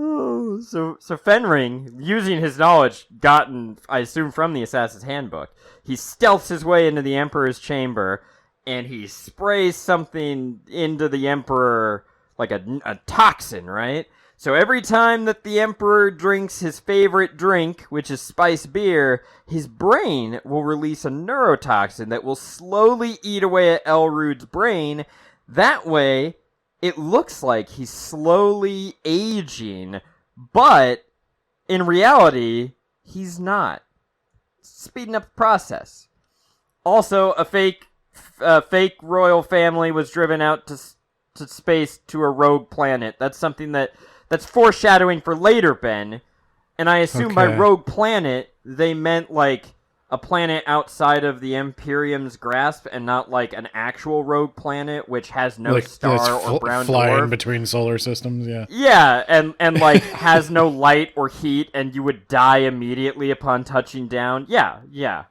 Oh, so Fenring, using his knowledge gotten, I assume, from the Assassin's Handbook, he stealths his way into the Emperor's chamber, and he sprays something into the Emperor, like a toxin, right? So every time that the Emperor drinks his favorite drink, which is spice beer, his brain will release a neurotoxin that will slowly eat away at Elrud's brain. That way, it looks like he's slowly aging, but in reality, he's not. Speeding up the process. Also, a fake royal family was driven out to space to a rogue planet. That's something that's foreshadowing for later, Ben. And I assume by rogue planet, they meant like a planet outside of the Imperium's grasp and not like an actual rogue planet which has no star or brown flying dwarf. Between solar systems, yeah. Yeah, and like has no light or heat and you would die immediately upon touching down. Yeah.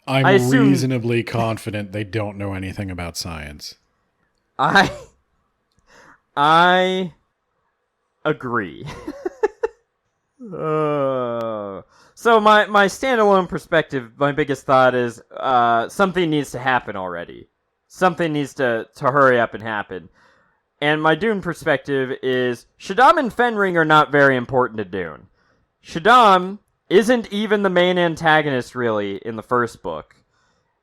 I'm reasonably confident they don't know anything about science. I agree. So my standalone perspective, my biggest thought is something needs to happen already. Something needs to hurry up and happen. And my Dune perspective is Shaddam and Fenring are not very important to Dune. Shaddam isn't even the main antagonist, really, in the first book.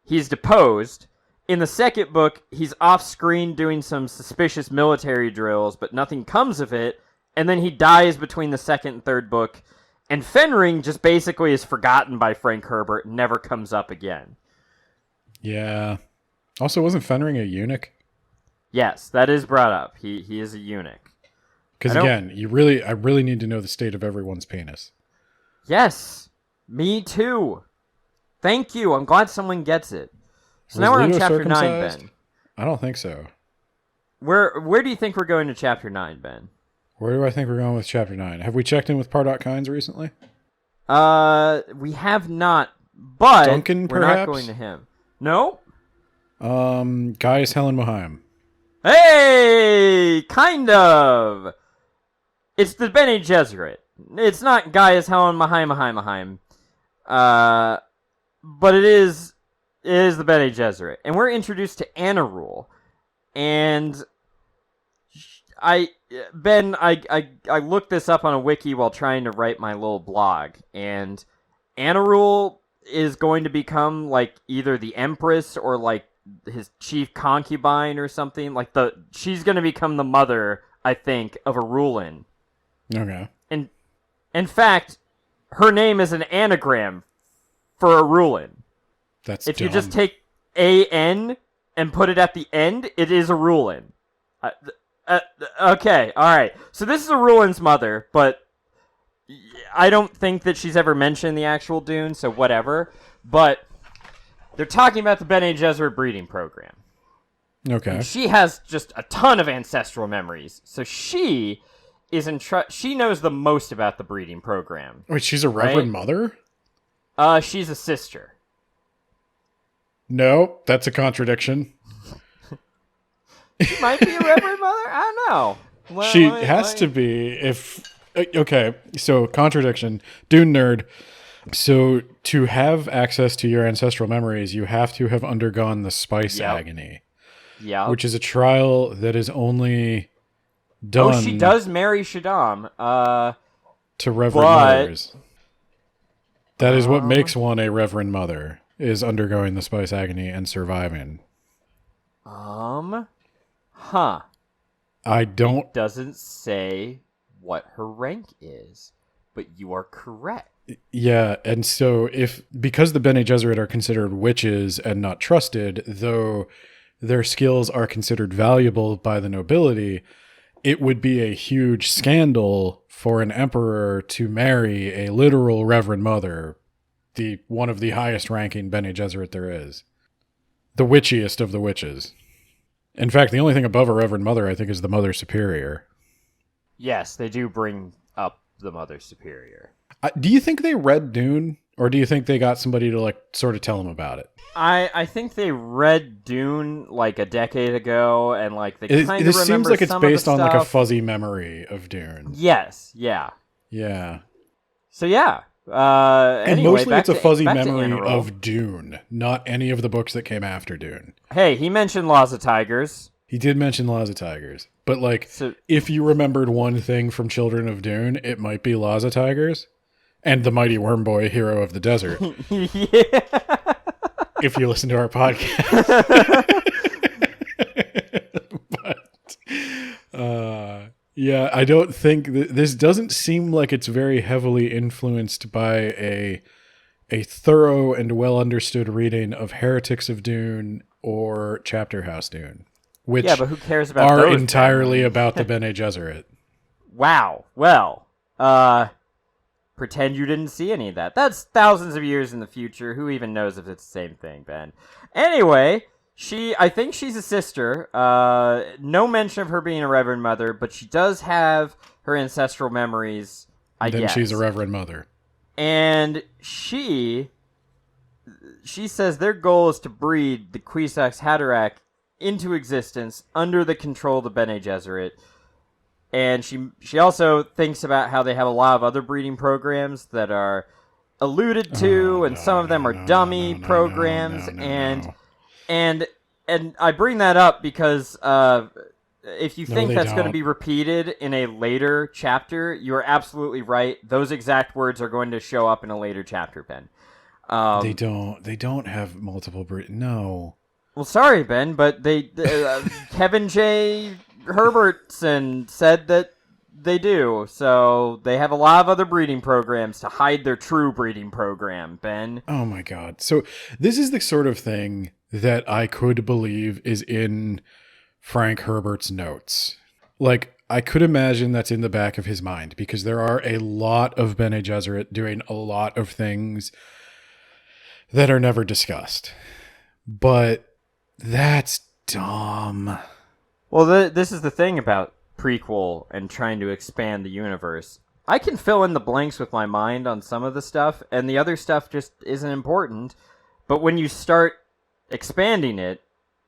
He's deposed. In the second book, he's off-screen doing some suspicious military drills, but nothing comes of it, and then he dies between the second and third book, and Fenring just basically is forgotten by Frank Herbert and never comes up again. Yeah. Also, wasn't Fenring a eunuch? Yes, that is brought up. He is a eunuch. Because again, I really need to know the state of everyone's penis. Yes, me too. Thank you. I'm glad someone gets it. So Was now we're on Leto chapter 9, circumcised? Ben. I don't think so. Where do you think we're going to chapter 9, Ben? Where do I think we're going with chapter 9? Have we checked in with Pardot Kynes recently? We have not, but Duncan, we're perhaps? not going to him. No? Gaius Helen Mohiam. Hey! Kind of! It's the Bene Gesserit. It's not Gaius Helen Mohiam. But it is the Bene Gesserit. And we're introduced to Anarul. And I looked this up on a wiki while trying to write my little blog, and Anarul is going to become like either the Empress or like his chief concubine or something. Like she's going to become the mother, I think, of Arulin. Okay. And in fact, her name is an anagram for Arulin. That's if dumb. you just take A-N and put it at the end, it is Arulin. Okay, alright. So this is Arulin's mother, but I don't think that she's ever mentioned the actual Dune, so whatever. But they're talking about the Bene Gesserit breeding program. Okay. And she has just a ton of ancestral memories, so she is she knows the most about the breeding program. Wait, she's a Reverend Mother? She's a sister. No, that's a contradiction. She might be a Reverend Mother? I don't know. She has to be if... Okay, so contradiction. Dune nerd. So to have access to your ancestral memories, you have to have undergone the spice agony. Yeah. Which is a trial that is only done... Oh, she does marry Shaddam. To Reverend Mothers. That is what makes one a Reverend Mother, is undergoing the spice agony and surviving. Huh. It doesn't say what her rank is, but you are correct. Yeah, and so because the Bene Gesserit are considered witches and not trusted, though their skills are considered valuable by the nobility, it would be a huge scandal for an emperor to marry a literal Reverend Mother, one of the highest ranking Bene Gesserit there is. The witchiest of the witches. In fact, the only thing above a Reverend Mother, I think, is the Mother Superior. Yes, they do bring up the Mother Superior. Do you think they read Dune, or do you think they got somebody to sort of tell them about it? I think they read Dune like a decade ago, and they kind of remember. This seems like it's based on stuff. a fuzzy memory of Dune. Yes, yeah. Yeah. So yeah. And anyway, mostly it's a fuzzy memory of of Dune, not any of the books that came after Dune. Hey, he mentioned Laws of Tigers. He did mention Laws of Tigers. But if you remembered one thing from Children of Dune, it might be Laws of Tigers and the Mighty Worm Boy, Hero of the Desert. Yeah. If you listen to our podcast. Yeah, I don't think this doesn't seem like it's very heavily influenced by a thorough and well understood reading of Heretics of Dune or Chapter House Dune, which but who cares about are those entirely about the Bene Gesserit. Wow. Well, pretend you didn't see any of that. That's thousands of years in the future. Who even knows if it's the same thing, Ben? Anyway, I think she's a sister. No mention of her being a Reverend Mother, but she does have her ancestral memories, I guess. Then she's a Reverend Mother. And she says their goal is to breed the Kwisatz Haderach into existence under the control of the Bene Gesserit. And she also thinks about how they have a lot of other breeding programs that are alluded to, and some of them are dummy programs. And I bring that up because if you think that's going to be repeated in a later chapter, you are absolutely right. Those exact words are going to show up in a later chapter, Ben. They don't have multiple no. Well, sorry, Ben, but Kevin J. Herbertson said that they do. So they have a lot of other breeding programs to hide their true breeding program, Ben. Oh my God. So this is the sort of thing that I could believe is in Frank Herbert's notes. Like, I could imagine that's in the back of his mind, because there are a lot of Bene Gesserit doing a lot of things that are never discussed. But that's dumb. Well, this is the thing about prequel and trying to expand the universe. I can fill in the blanks with my mind on some of the stuff, and the other stuff just isn't important. But when you start expanding it,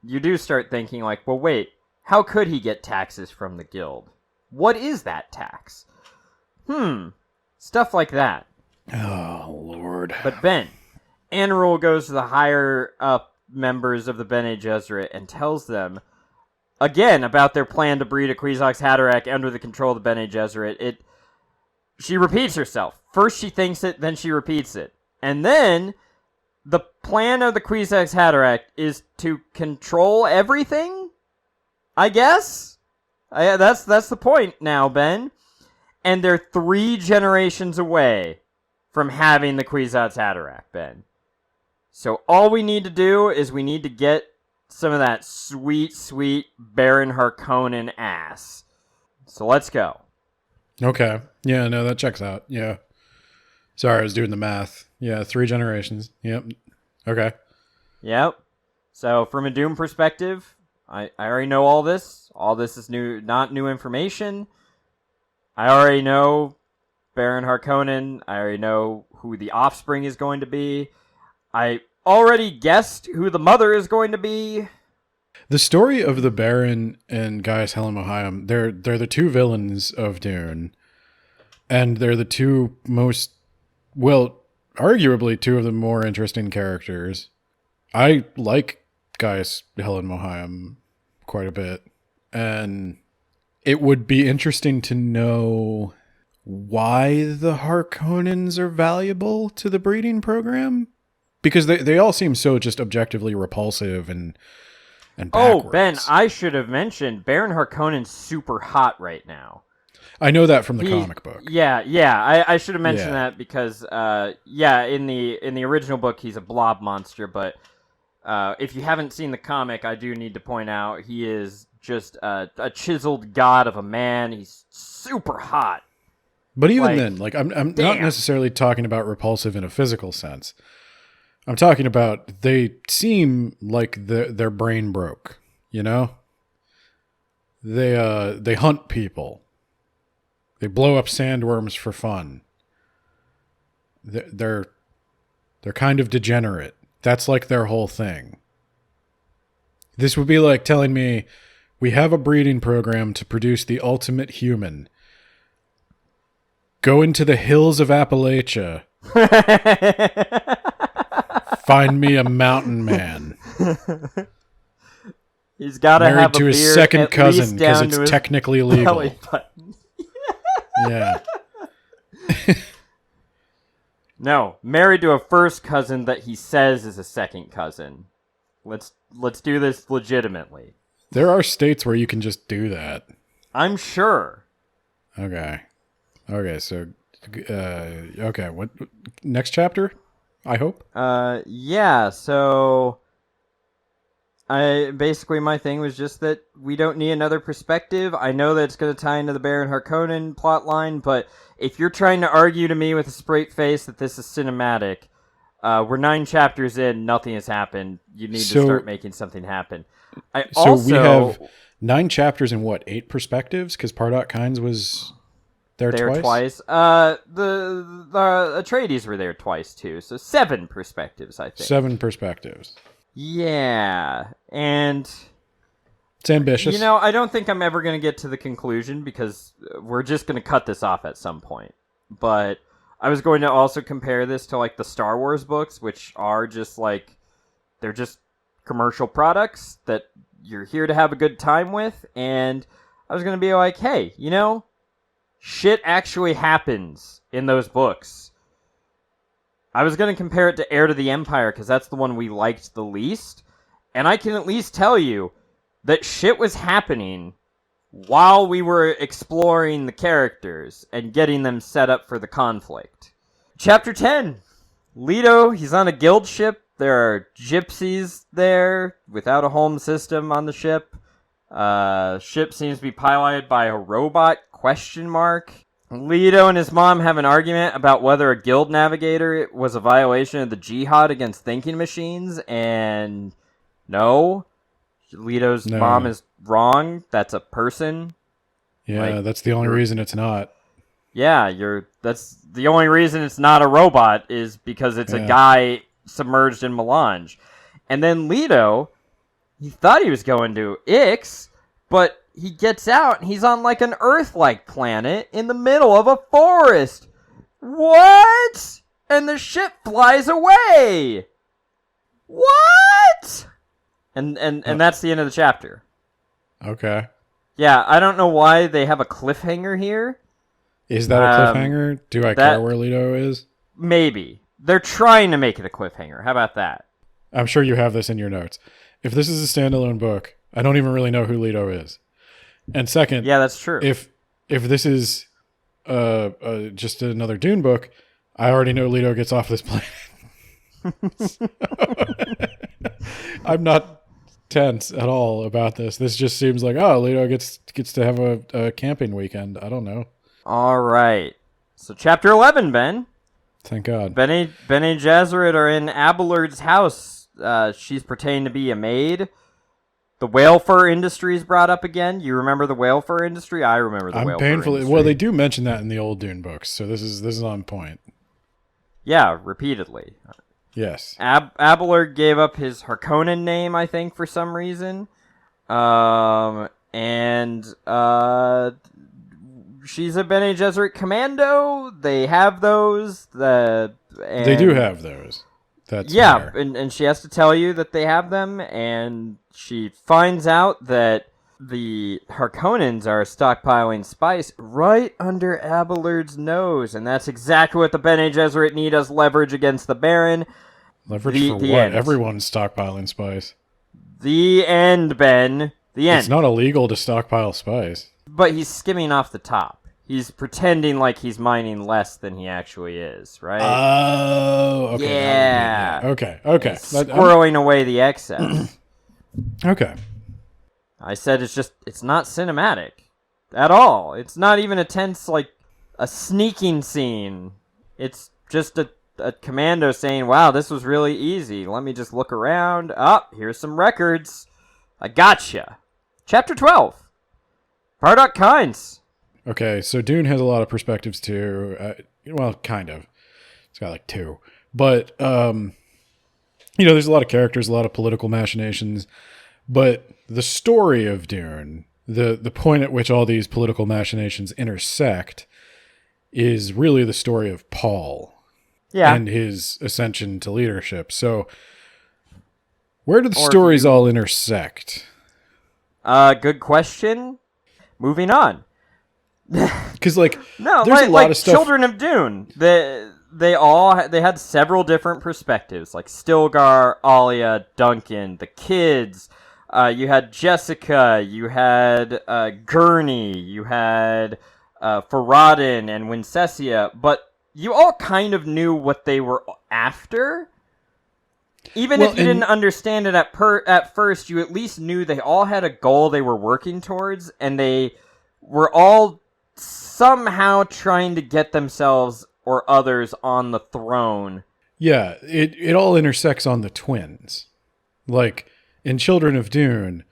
you do start thinking like, well, wait, how could he get taxes from the guild? What is that tax? Stuff like that. Oh, Lord. But Ben, Anarul goes to the higher up members of the Bene Gesserit and tells them, again, about their plan to breed a Kwisatz Haderach under the control of the Bene Gesserit. She repeats herself. First she thinks it, then she repeats it. And then, the plan of the Kwisatz Haderach is to control everything? I guess? That's the point now, Ben. And they're 3 generations away from having the Kwisatz Haderach, Ben. So all we need to do is we need to get some of that sweet, sweet Baron Harkonnen ass. So let's go. Okay. Yeah, no, that checks out. Yeah. Sorry, I was doing the math. Yeah, 3 generations. Yep. Okay. Yep. So from a Doom perspective, I already know all this. All this is new, not new information. I already know Baron Harkonnen. I already know who the offspring is going to be. I already guessed who the mother is going to be. The story of the Baron and Gaius Helen Mohiam, they're the 2 villains of Dune. And they're the 2 most, well, arguably 2 of the more interesting characters. I like Gaius Helen Mohiam quite a bit. And it would be interesting to know why the Harkonnens are valuable to the breeding program. Because they all seem so just objectively repulsive and backwards. Oh, Ben, I should have mentioned Baron Harkonnen's super hot right now. I know that from the comic book. Yeah. I should have mentioned that because, in the original book, he's a blob monster. But if you haven't seen the comic, I do need to point out he is just a chiseled god of a man. He's super hot. But even then, I'm not necessarily talking about repulsive in a physical sense. I'm talking about they seem like their brain broke, you know? They hunt people. They blow up sandworms for fun. They're kind of degenerate. That's like their whole thing. This would be like telling me we have a breeding program to produce the ultimate human. Go into the hills of Appalachia. Find me a mountain man. He's got to have married a to his beard second cousin because it's technically legal. Yeah. No, married to a first cousin that he says is a second cousin. Let's do this legitimately. There are states where you can just do that. I'm sure. Okay. So okay, what next chapter? I hope. Yeah, so my thing was just that we don't need another perspective. I know that it's going to tie into the Baron Harkonnen plotline, but if you're trying to argue to me with a straight face that this is cinematic, we're 9 chapters in, nothing has happened. You need to start making something happen. We have 9 chapters in what, 8 perspectives? Because Pardot Kynes was there twice. The Atreides were there twice too, so 7 perspectives, I think. 7 perspectives. Yeah, and it's ambitious. You know, I don't think I'm ever going to get to the conclusion because we're just going to cut this off at some point. But I was going to also compare this to like the Star Wars books, which are just like, they're just commercial products that you're here to have a good time with. And I was going to be like, hey, you know, shit actually happens in those books. I was going to compare it to Heir to the Empire because that's the one we liked the least. And I can at least tell you that shit was happening while we were exploring the characters and getting them set up for the conflict. Chapter 10. Leto, he's on a guild ship. There are gypsies there without a home system on the ship. Ship seems to be piloted by a robot, ? Leto and his mom have an argument about whether a guild navigator was a violation of the jihad against thinking machines, and no. Leto's mom is wrong. That's a person. Yeah, that's the only reason it's not. Yeah, that's the only reason it's not a robot is because it's a guy submerged in melange. And then Leto, he thought he was going to Ix, but he gets out and he's on like an Earth-like planet in the middle of a forest. What? And the ship flies away. What? And that's the end of the chapter. Okay. Yeah, I don't know why they have a cliffhanger here. Is that a cliffhanger? Do I care where Leto is? Maybe. They're trying to make it a cliffhanger. How about that? I'm sure you have this in your notes. If this is a standalone book, I don't even really know who Leto is. And second, yeah, that's true. If this is just another Dune book, I already know Leto gets off this planet. I'm not tense at all about this. This just seems like, oh, Leto gets to have a camping weekend. I don't know. All right. So chapter 11, Ben. Thank God. Bene Gesserit are in Abelard's house. She's pretending to be a maid. The whale fur industry is brought up again. You remember the whale fur industry? I remember the whale fur industry. Well, they do mention that in the old Dune books, so this is on point. Yeah, repeatedly. Yes. Abelard gave up his Harkonnen name, I think, for some reason. She's a Bene Gesserit commando. They have those. They do have those. That's yeah, and she has to tell you that they have them, and she finds out that the Harkonnens are stockpiling spice right under Abelard's nose, and that's exactly what the Bene Gesserit need as leverage against the Baron. Leverage for what? End. Everyone's stockpiling spice. The end, Ben. The end. It's not illegal to stockpile spice. But he's skimming off the top. He's pretending like he's mining less than he actually is, right? Oh, okay. Yeah. Okay. He's squirreling away the excess. Okay. I said it's not cinematic at all. It's not even a tense, like, a sneaking scene. It's just a commando saying, wow, this was really easy. Let me just look around. Here's some records. I gotcha. Chapter 12. Bardock Kynes. Okay, so Dune has a lot of perspectives too. Well, kind of. It's got like two. But, there's a lot of characters, a lot of political machinations. But the story of Dune, the point at which all these political machinations intersect, is really the story of Paul. Yeah. And his ascension to leadership. So, where do the stories all intersect? Good question. Moving on. Because there's a lot of stuff. Children of Dune, they had several different perspectives, like Stilgar, Alia, Duncan, the kids. You had Jessica, you had Gurney, you had Faradin and Winsesia, but you all kind of knew what they were after. Even if you didn't understand it at first, you at least knew they all had a goal they were working towards, and they were all somehow trying to get themselves or others on the throne. Yeah, it all intersects on the twins. Like, in Children of Dune,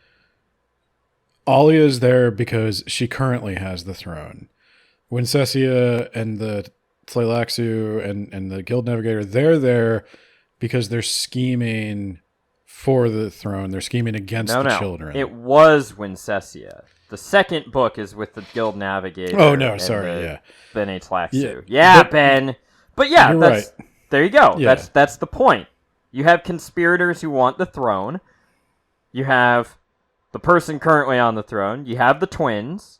Alia is there because she currently has the throne. Winsesia and the Tleilaxu and the Guild Navigator, they're there because they're scheming for the throne. They're scheming against the children. It was Winsesia. The second book is with the Guild Navigator. Oh, no, sorry, yeah. Bene Tleilaxu. Yeah, Ben. But yeah, right. There you go. Yeah. That's the point. You have conspirators who want the throne. You have the person currently on the throne. You have the twins.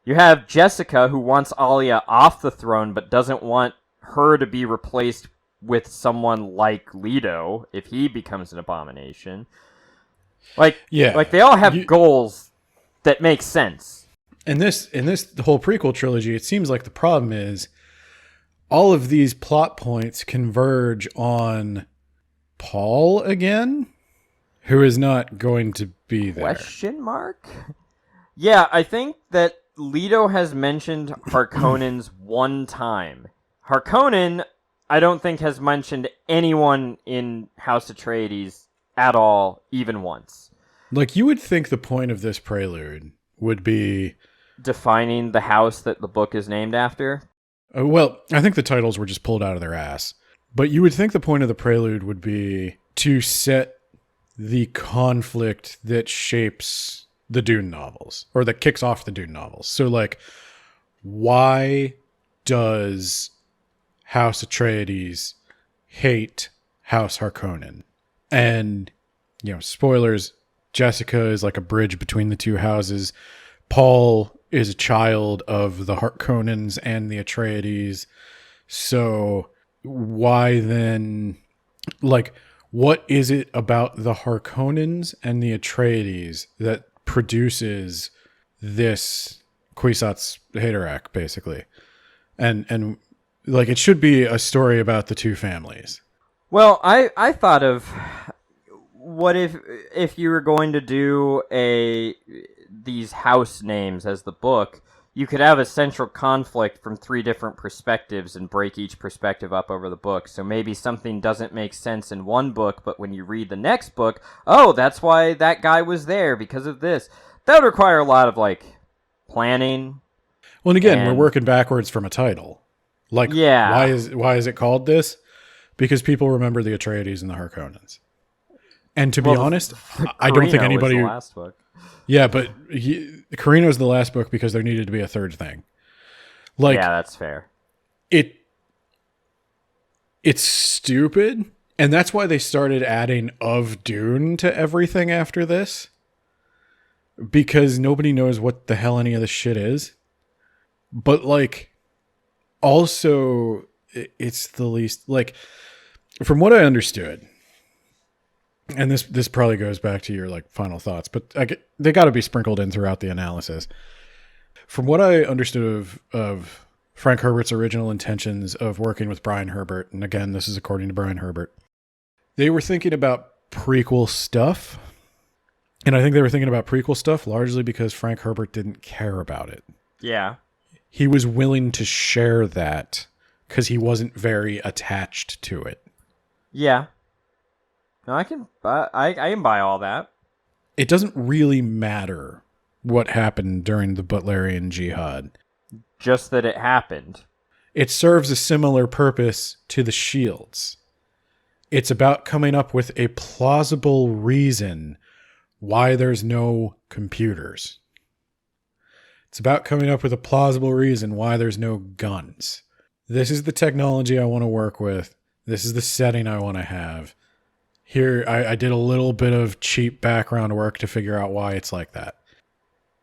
You have Jessica, who wants Alia off the throne, but doesn't want her to be replaced with someone like Leto if he becomes an abomination. Like they all have goals that make sense. In this the whole prequel trilogy, it seems like the problem is all of these plot points converge on Paul again, who is not going to be there. Question mark? Yeah, I think that Leto has mentioned Harkonnens one time. Harkonnen, I don't think has mentioned anyone in House Atreides at all, even once. Like, you would think the point of this prelude would be defining the house that the book is named after. Well, I think the titles were just pulled out of their ass. But you would think the point of the prelude would be to set the conflict that shapes the Dune novels, or that kicks off the Dune novels. So, like, why does House Atreides hate House Harkonnen? And, you know, spoilers, Jessica is like a bridge between the two houses. Paul is a child of the Harkonnens and the Atreides. So why then, like, what is it about the Harkonnens and the Atreides that produces this Kwisatz Haderach, basically? And like, it should be a story about the two families. Well, I thought of, what if you were going to do these house names as the book, you could have a central conflict from 3 different perspectives and break each perspective up over the book. So maybe something doesn't make sense in one book, but when you read the next book, oh, that's why that guy was there, because of this. That would require a lot of, like, planning. Well, and again, we're working backwards from a title. Like, yeah. Why is it called this? Because people remember the Atreides and the Harkonnens. And to be honest, I don't think anybody... was the last book. Yeah, but Carino's the last book because there needed to be a third thing. Like, yeah, that's fair. It's stupid, and that's why they started adding of Dune to everything after this. Because nobody knows what the hell any of this shit is. But, like, also, it's the least... Like, from what I understood... And this probably goes back to your, like, final thoughts, but they got to be sprinkled in throughout the analysis. From what I understood of Frank Herbert's original intentions of working with Brian Herbert, and again, this is according to Brian Herbert, they were thinking about prequel stuff. And I think they were thinking about prequel stuff largely because Frank Herbert didn't care about it. Yeah. He was willing to share that because he wasn't very attached to it. Yeah. No, I can buy all that. It doesn't really matter what happened during the Butlerian Jihad. Just that it happened. It serves a similar purpose to the Shields. It's about coming up with a plausible reason why there's no computers. It's about coming up with a plausible reason why there's no guns. This is the technology I want to work with. This is the setting I want to have. Here, I did a little bit of cheap background work to figure out why it's like that.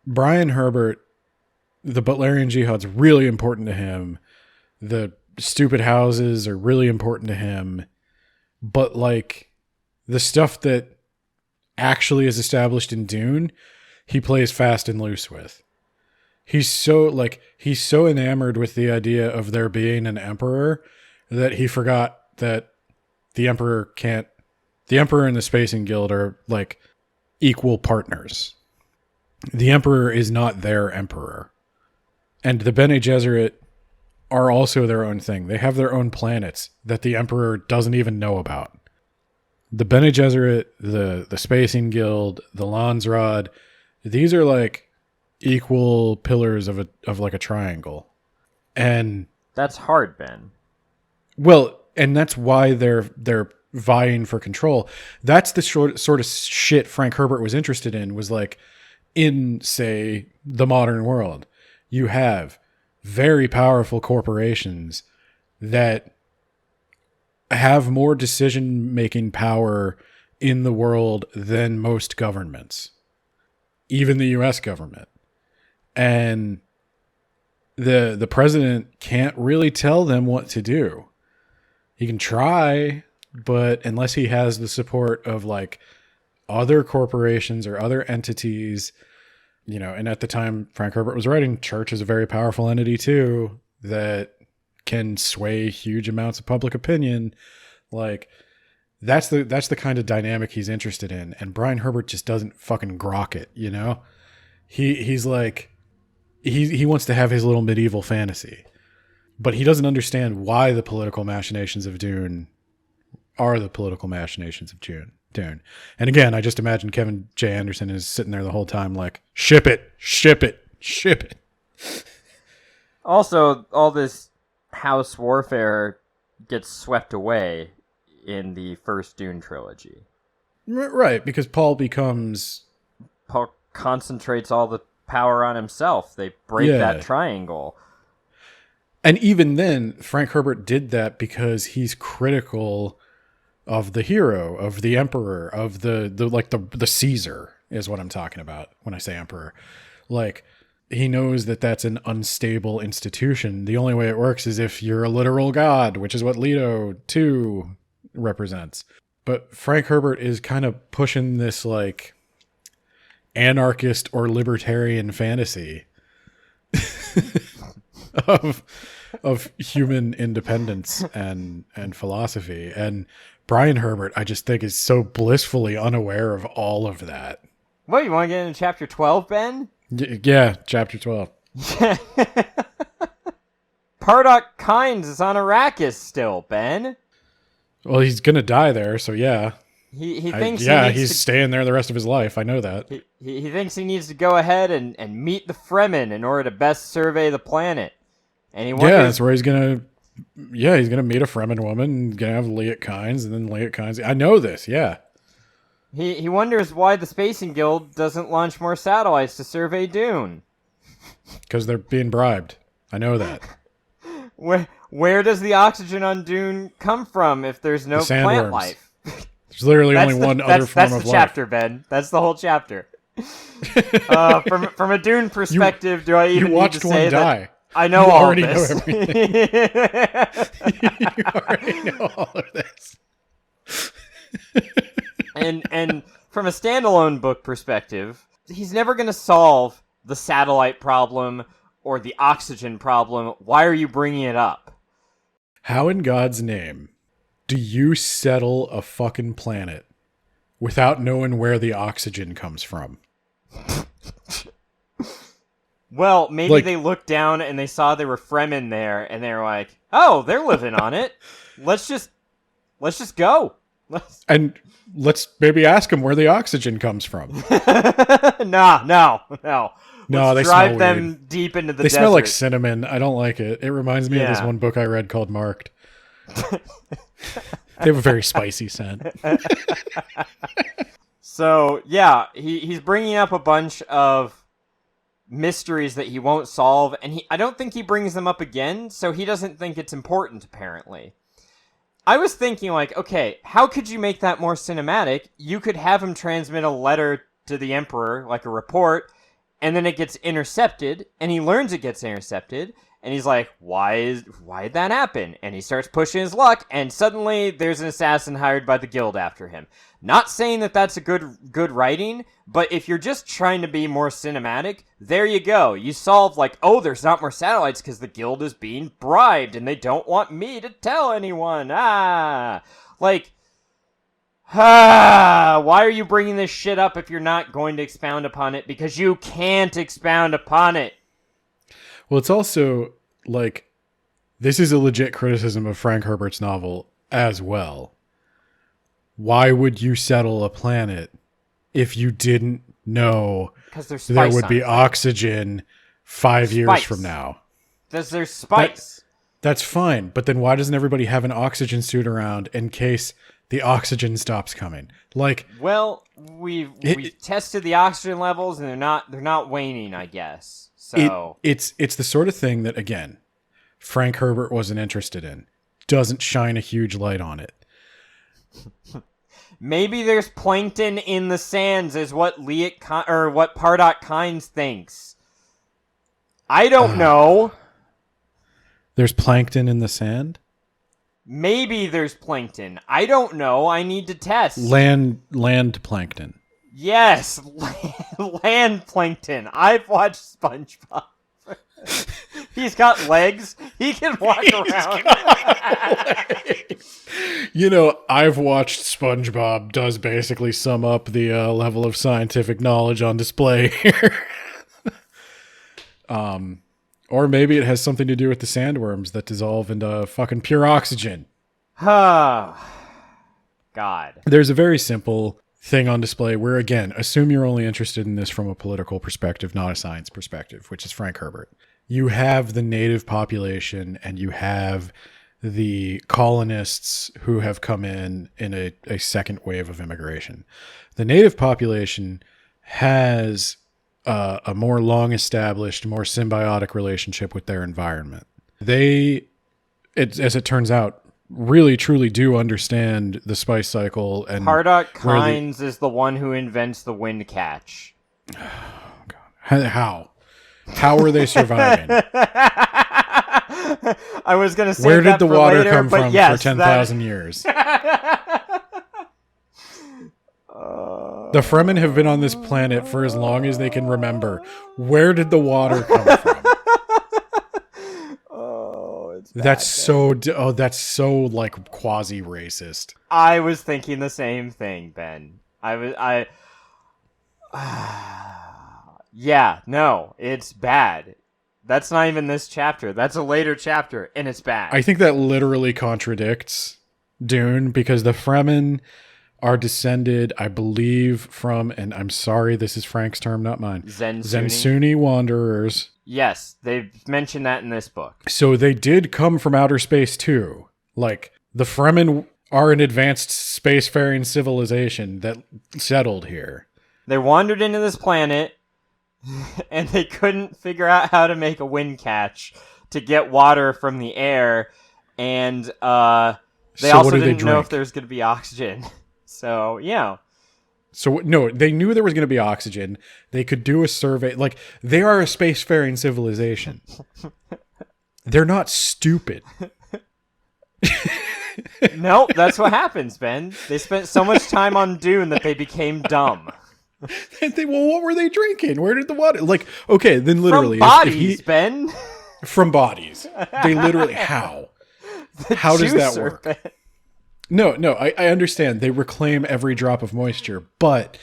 Brian Herbert, the Butlerian Jihad's really important to him. The stupid houses are really important to him. But, like, the stuff that actually is established in Dune, he plays fast and loose with. He's so enamored with the idea of there being an emperor that he forgot that the Emperor and the Spacing Guild are, like, equal partners. The Emperor is not their emperor. And the Bene Gesserit are also their own thing. They have their own planets that the Emperor doesn't even know about. The Bene Gesserit, the Spacing Guild, the Landsraad, these are, like, equal pillars of like a triangle. And that's hard, Ben. Well, and that's why they're vying for control. That's the sort of shit Frank Herbert was interested in, was like, in, say, the modern world, you have very powerful corporations that have more decision-making power in the world than most governments, even the U.S. government. And the president can't really tell them what to do. He can try, but unless he has the support of, like, other corporations or other entities, you know, and at the time Frank Herbert was writing, church is a very powerful entity too that can sway huge amounts of public opinion. Like, That's the kind of dynamic he's interested in, and Brian Herbert just doesn't fucking grok it, you know? He's like he wants to have his little medieval fantasy, but he doesn't understand why the political machinations of Dune are the political machinations of Dune. And again, I just imagine Kevin J. Anderson is sitting there the whole time like, ship it. Also, all this house warfare gets swept away in the first Dune trilogy. Right, because Paul concentrates all the power on himself. They break that triangle. And even then, Frank Herbert did that because he's critical of the hero, of the emperor, of the Caesar is what I'm talking about when I say emperor. Like, he knows that that's an unstable institution. The only way it works is if you're a literal god, which is what Leto 2 represents. But Frank Herbert is kind of pushing this like anarchist or libertarian fantasy of human independence and philosophy. And Brian Herbert, I just think, is so blissfully unaware of all of that. What, you want to get into chapter 12, Ben? Yeah, chapter 12. Pardok Kynes is on Arrakis still, Ben. Well, he's gonna die there, so yeah. He thinks he's staying there the rest of his life. I know that. He thinks he needs to go ahead and meet the Fremen in order to best survey the planet. And he wonders, that's where he's gonna. Yeah, he's gonna meet a Fremen woman, gonna have Liet Kynes, and then Liet Kynes. I know this. Yeah. He wonders why the Spacing Guild doesn't launch more satellites to survey Dune. Because they're being bribed. I know that. Where does the oxygen on Dune come from if there's no plant life? There's literally only one other form of life. That's the chapter, Ben. That's the whole chapter. From a Dune perspective, do I even need to say that? I know you all already of this. Know everything. You already know all of this. And from a standalone book perspective, he's never going to solve the satellite problem or the oxygen problem. Why are you bringing it up? How in God's name do you settle a fucking planet without knowing where the oxygen comes from? Well, maybe they looked down and they saw there were Fremen there, and they were like, "Oh, they're living on it. Let's just go." And let's maybe ask them where the oxygen comes from. No. No, they drive smell them weird. deep into the They desert. smell like cinnamon. I don't like it. It reminds me of this one book I read called Marked. They have a very spicy scent. So, yeah, he's bringing up a bunch of mysteries that he won't solve, and I don't think he brings them up again, so he doesn't think it's important, apparently. I was thinking, like, okay, how could you make that more cinematic? You could have him transmit a letter to the Emperor, like a report, and then it gets intercepted, and he learns it gets intercepted, and he's like, why did that happen? And he starts pushing his luck, and suddenly there's an assassin hired by the guild after him. Not saying that that's a good writing, but if you're just trying to be more cinematic, there you go. You solve, like, oh, there's not more satellites because the guild is being bribed, and they don't want me to tell anyone. Why are you bringing this shit up if you're not going to expound upon it? Because you can't expound upon it. Well, it's also, like, this is a legit criticism of Frank Herbert's novel as well. Why would you settle a planet if you didn't know there would be oxygen 5 years from now? Because there's spice. That's fine, but then why doesn't everybody have an oxygen suit around in case the oxygen stops coming? Like, well, we've tested the oxygen levels and they're not waning, I guess. So it's the sort of thing that, again, Frank Herbert wasn't interested in. Doesn't shine a huge light on it. Maybe there's plankton in the sands, is what what Pardok Kynes thinks. I don't know. There's plankton in the sand? Maybe there's plankton. I don't know. I need to test. Land plankton. Yes, land plankton. I've watched SpongeBob. He's got legs. He can walk around. I've watched SpongeBob does basically sum up the level of scientific knowledge on display here. Or maybe it has something to do with the sandworms that dissolve into fucking pure oxygen. God. There's a very simple thing on display where, again, assume you're only interested in this from a political perspective, not a science perspective, which is Frank Herbert. You have the native population and you have the colonists who have come in a second wave of immigration. The native population has a more long-established, more symbiotic relationship with their environment. As it turns out, really truly do understand the spice cycle. And Hardock Kynes is the one who invents the wind catch. Oh, God. How are they surviving? I was going to say where did that the for water later, come from yes, for 10,000 years? The Fremen have been on this planet for as long as they can remember. Where did the water come from? That's so like quasi racist. I was thinking the same thing, Ben. Yeah, no, it's bad. That's not even this chapter. That's a later chapter, and it's bad. I think that literally contradicts Dune, because the Fremen are descended, I believe, from, and I'm sorry, this is Frank's term, not mine, Zensuni wanderers. Yes, they've mentioned that in this book. So they did come from outer space too. Like, the Fremen are an advanced spacefaring civilization that settled here. They wandered into this planet, and they couldn't figure out how to make a wind catch to get water from the air, and they also didn't know if there was going to be oxygen. So, yeah. So, no, they knew there was going to be oxygen. They could do a survey. Like, they are a spacefaring civilization. They're not stupid. Nope, that's what happens, Ben. They spent so much time on Dune that they became dumb. Well, what were they drinking? Where did the water... Like, okay, then literally... From bodies, Ben. From bodies. They literally... How? How does that work? Ben. No, I understand. They reclaim every drop of moisture, but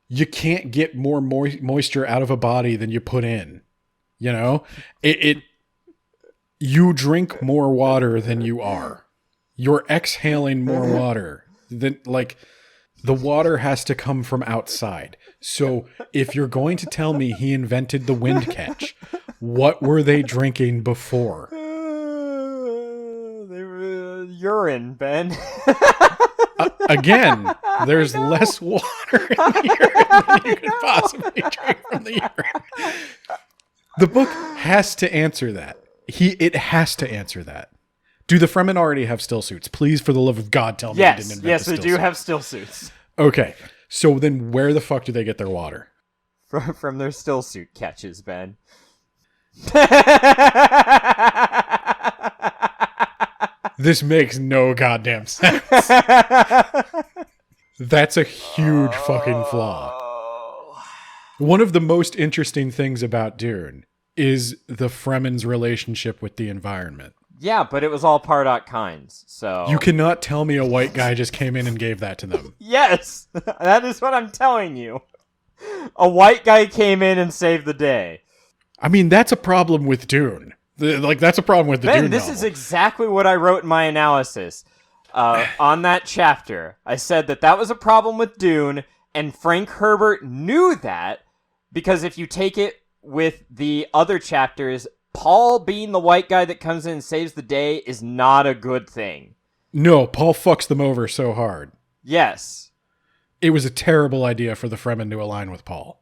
you can't get more moisture out of a body than you put in. You know? You drink more water than you are. You're exhaling more water than, like, the water has to come from outside. So if you're going to tell me he invented the wind catch, what were they drinking before? They were urine, Ben. Again, there's less water in the urine than you could possibly drink from the urine. The book has to answer that. It has to answer that. Do the Fremen already have still suits? Please, for the love of God, tell me they didn't invent the still they do have still suits. Okay, so then where the fuck do they get their water? From their still suit catches, Ben. This makes no goddamn sense. That's a huge fucking flaw. One of the most interesting things about Dune is the Fremen's relationship with the environment. Yeah, but it was all Hardock Kynes, so... You cannot tell me a white guy just came in and gave that to them. Yes! That is what I'm telling you. A white guy came in and saved the day. I mean, that's a problem with Dune. That's a problem with the Dune this novel. Is exactly what I wrote in my analysis. On that chapter, I said that was a problem with Dune, and Frank Herbert knew that, because if you take it with the other chapters... Paul being the white guy that comes in and saves the day is not a good thing. No, Paul fucks them over so hard. Yes. It was a terrible idea for the Fremen to align with Paul.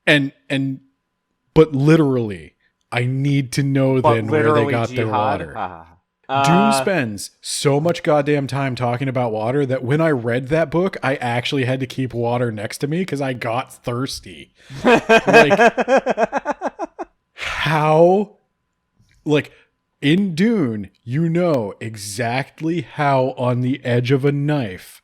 But literally, I need to know then where they got their water. Dune spends so much goddamn time talking about water that when I read that book, I actually had to keep water next to me because I got thirsty. How... Like, in Dune, you know exactly how on the edge of a knife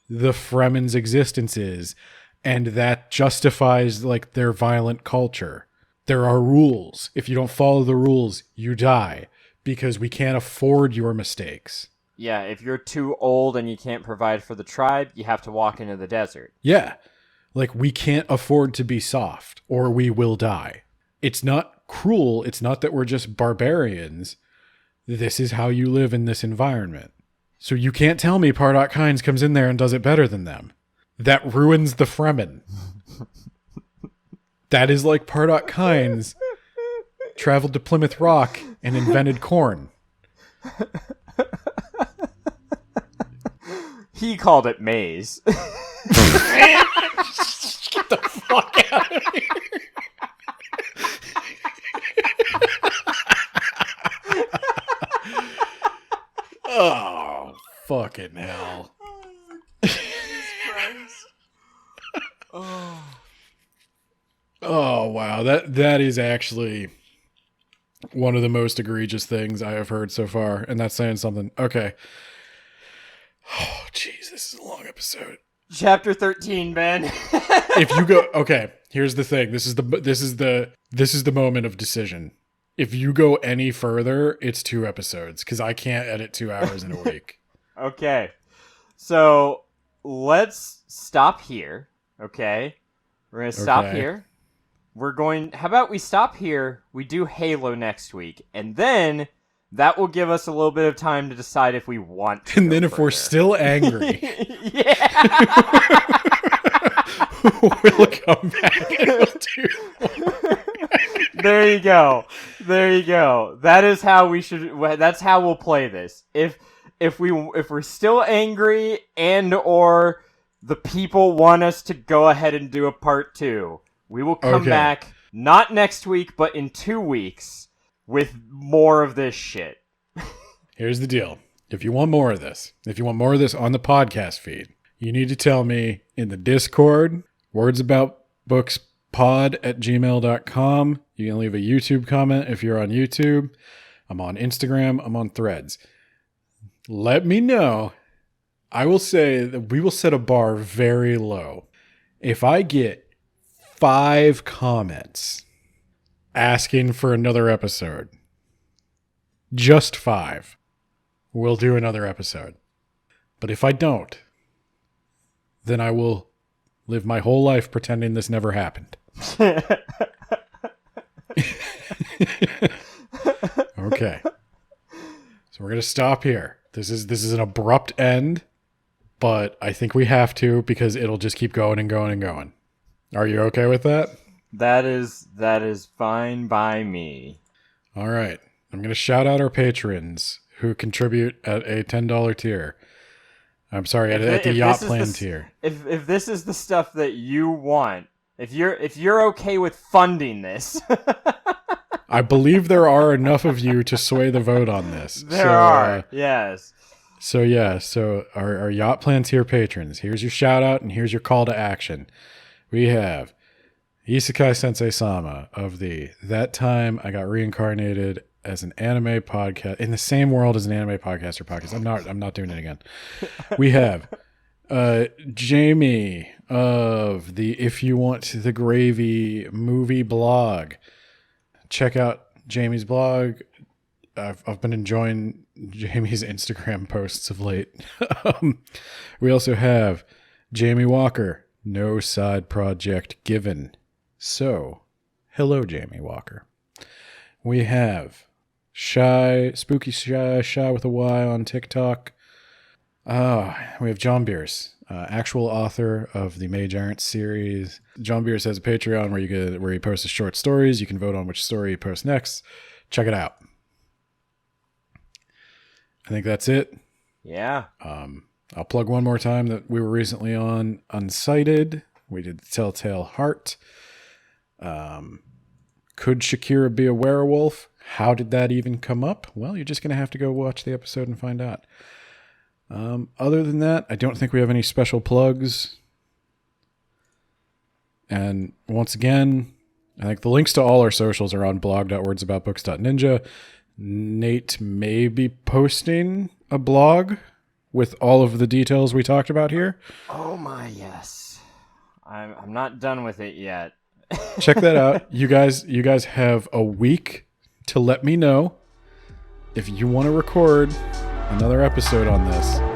the Fremen's existence is, and that justifies, like, their violent culture. There are rules. If you don't follow the rules, you die, because we can't afford your mistakes. Yeah, if you're too old and you can't provide for the tribe, you have to walk into the desert. Yeah. Like, we can't afford to be soft or we will die. It's not cruel. It's not that we're just barbarians. This is how you live in this environment. So you can't tell me Pardot Kynes comes in there and does it better than them. That ruins the Fremen. That is like Pardot Kynes traveled to Plymouth Rock and invented corn. He called it maize. Get the fuck out of here. Oh, fucking hell. Oh, wow. That is actually one of the most egregious things I have heard so far, and that's saying something. Okay. Oh, jeez, this is a long episode. Chapter 13, Ben. If you go, okay, here's the thing. This is the moment of decision. If you go any further, it's 2 episodes because I can't edit 2 hours in a week. Okay. So let's stop here. Okay. We're going to stop here. How about we stop here? We do Halo next week. And then that will give us a little bit of time to decide if we want to. And then if we're still angry. Yeah. We'll come back and we'll do more. There you go. That is how we should. That's how we'll play this. If we're still angry and or the people want us to go ahead and do a part 2, we will come back not next week but in 2 weeks with more of this shit. Here's the deal. If you want more of this, on the podcast feed, you need to tell me in the Discord, wordsaboutbookspod@gmail.com. You can leave a YouTube comment if you're on YouTube. I'm on Instagram. I'm on Threads. Let me know. I will say that we will set a bar very low. If I get 5 comments asking for another episode, just 5, we'll do another episode. But if I don't, then I will live my whole life pretending this never happened. Okay. So we're going to stop here. This is an abrupt end, but I think we have to because it'll just keep going and going and going. Are you okay with that? That is fine by me. All right. I'm going to shout out our patrons who contribute at a $10 tier. I'm sorry, at the yacht plan tier. If this is the stuff that you want, if you're okay with funding this, I believe there are enough of you to sway the vote on this. There are, yes. So our yacht plan tier patrons. Here's your shout out and here's your call to action. We have Isekai Sensei Sama of the That Time I Got Reincarnated as an Anime Podcast in the same world as an anime podcast. I'm not doing it again. We have Jamie of the If You Want the Gravy movie blog. Check out Jamie's blog. I've been enjoying Jamie's Instagram posts of late. We also have Jamie Walker. No side project given. So, hello, Jamie Walker. We have Spooky Shy with a Y on TikTok. We have John Beers, actual author of the Mage Errant series. John Beers has a Patreon where he posts his short stories. You can vote on which story he posts next. Check it out. I think that's it. Yeah. I'll plug one more time that we were recently on Unsighted. We did the Telltale Heart. Could Shakira be a werewolf? How did that even come up? Well, you're just going to have to go watch the episode and find out. Other than that, I don't think we have any special plugs. And once again, I think the links to all our socials are on blog.wordsaboutbooks.ninja. Nate may be posting a blog with all of the details we talked about here. Oh my, yes. I'm not done with it yet. Check that out. You guys have a week to let me know if you want to record Another episode on this.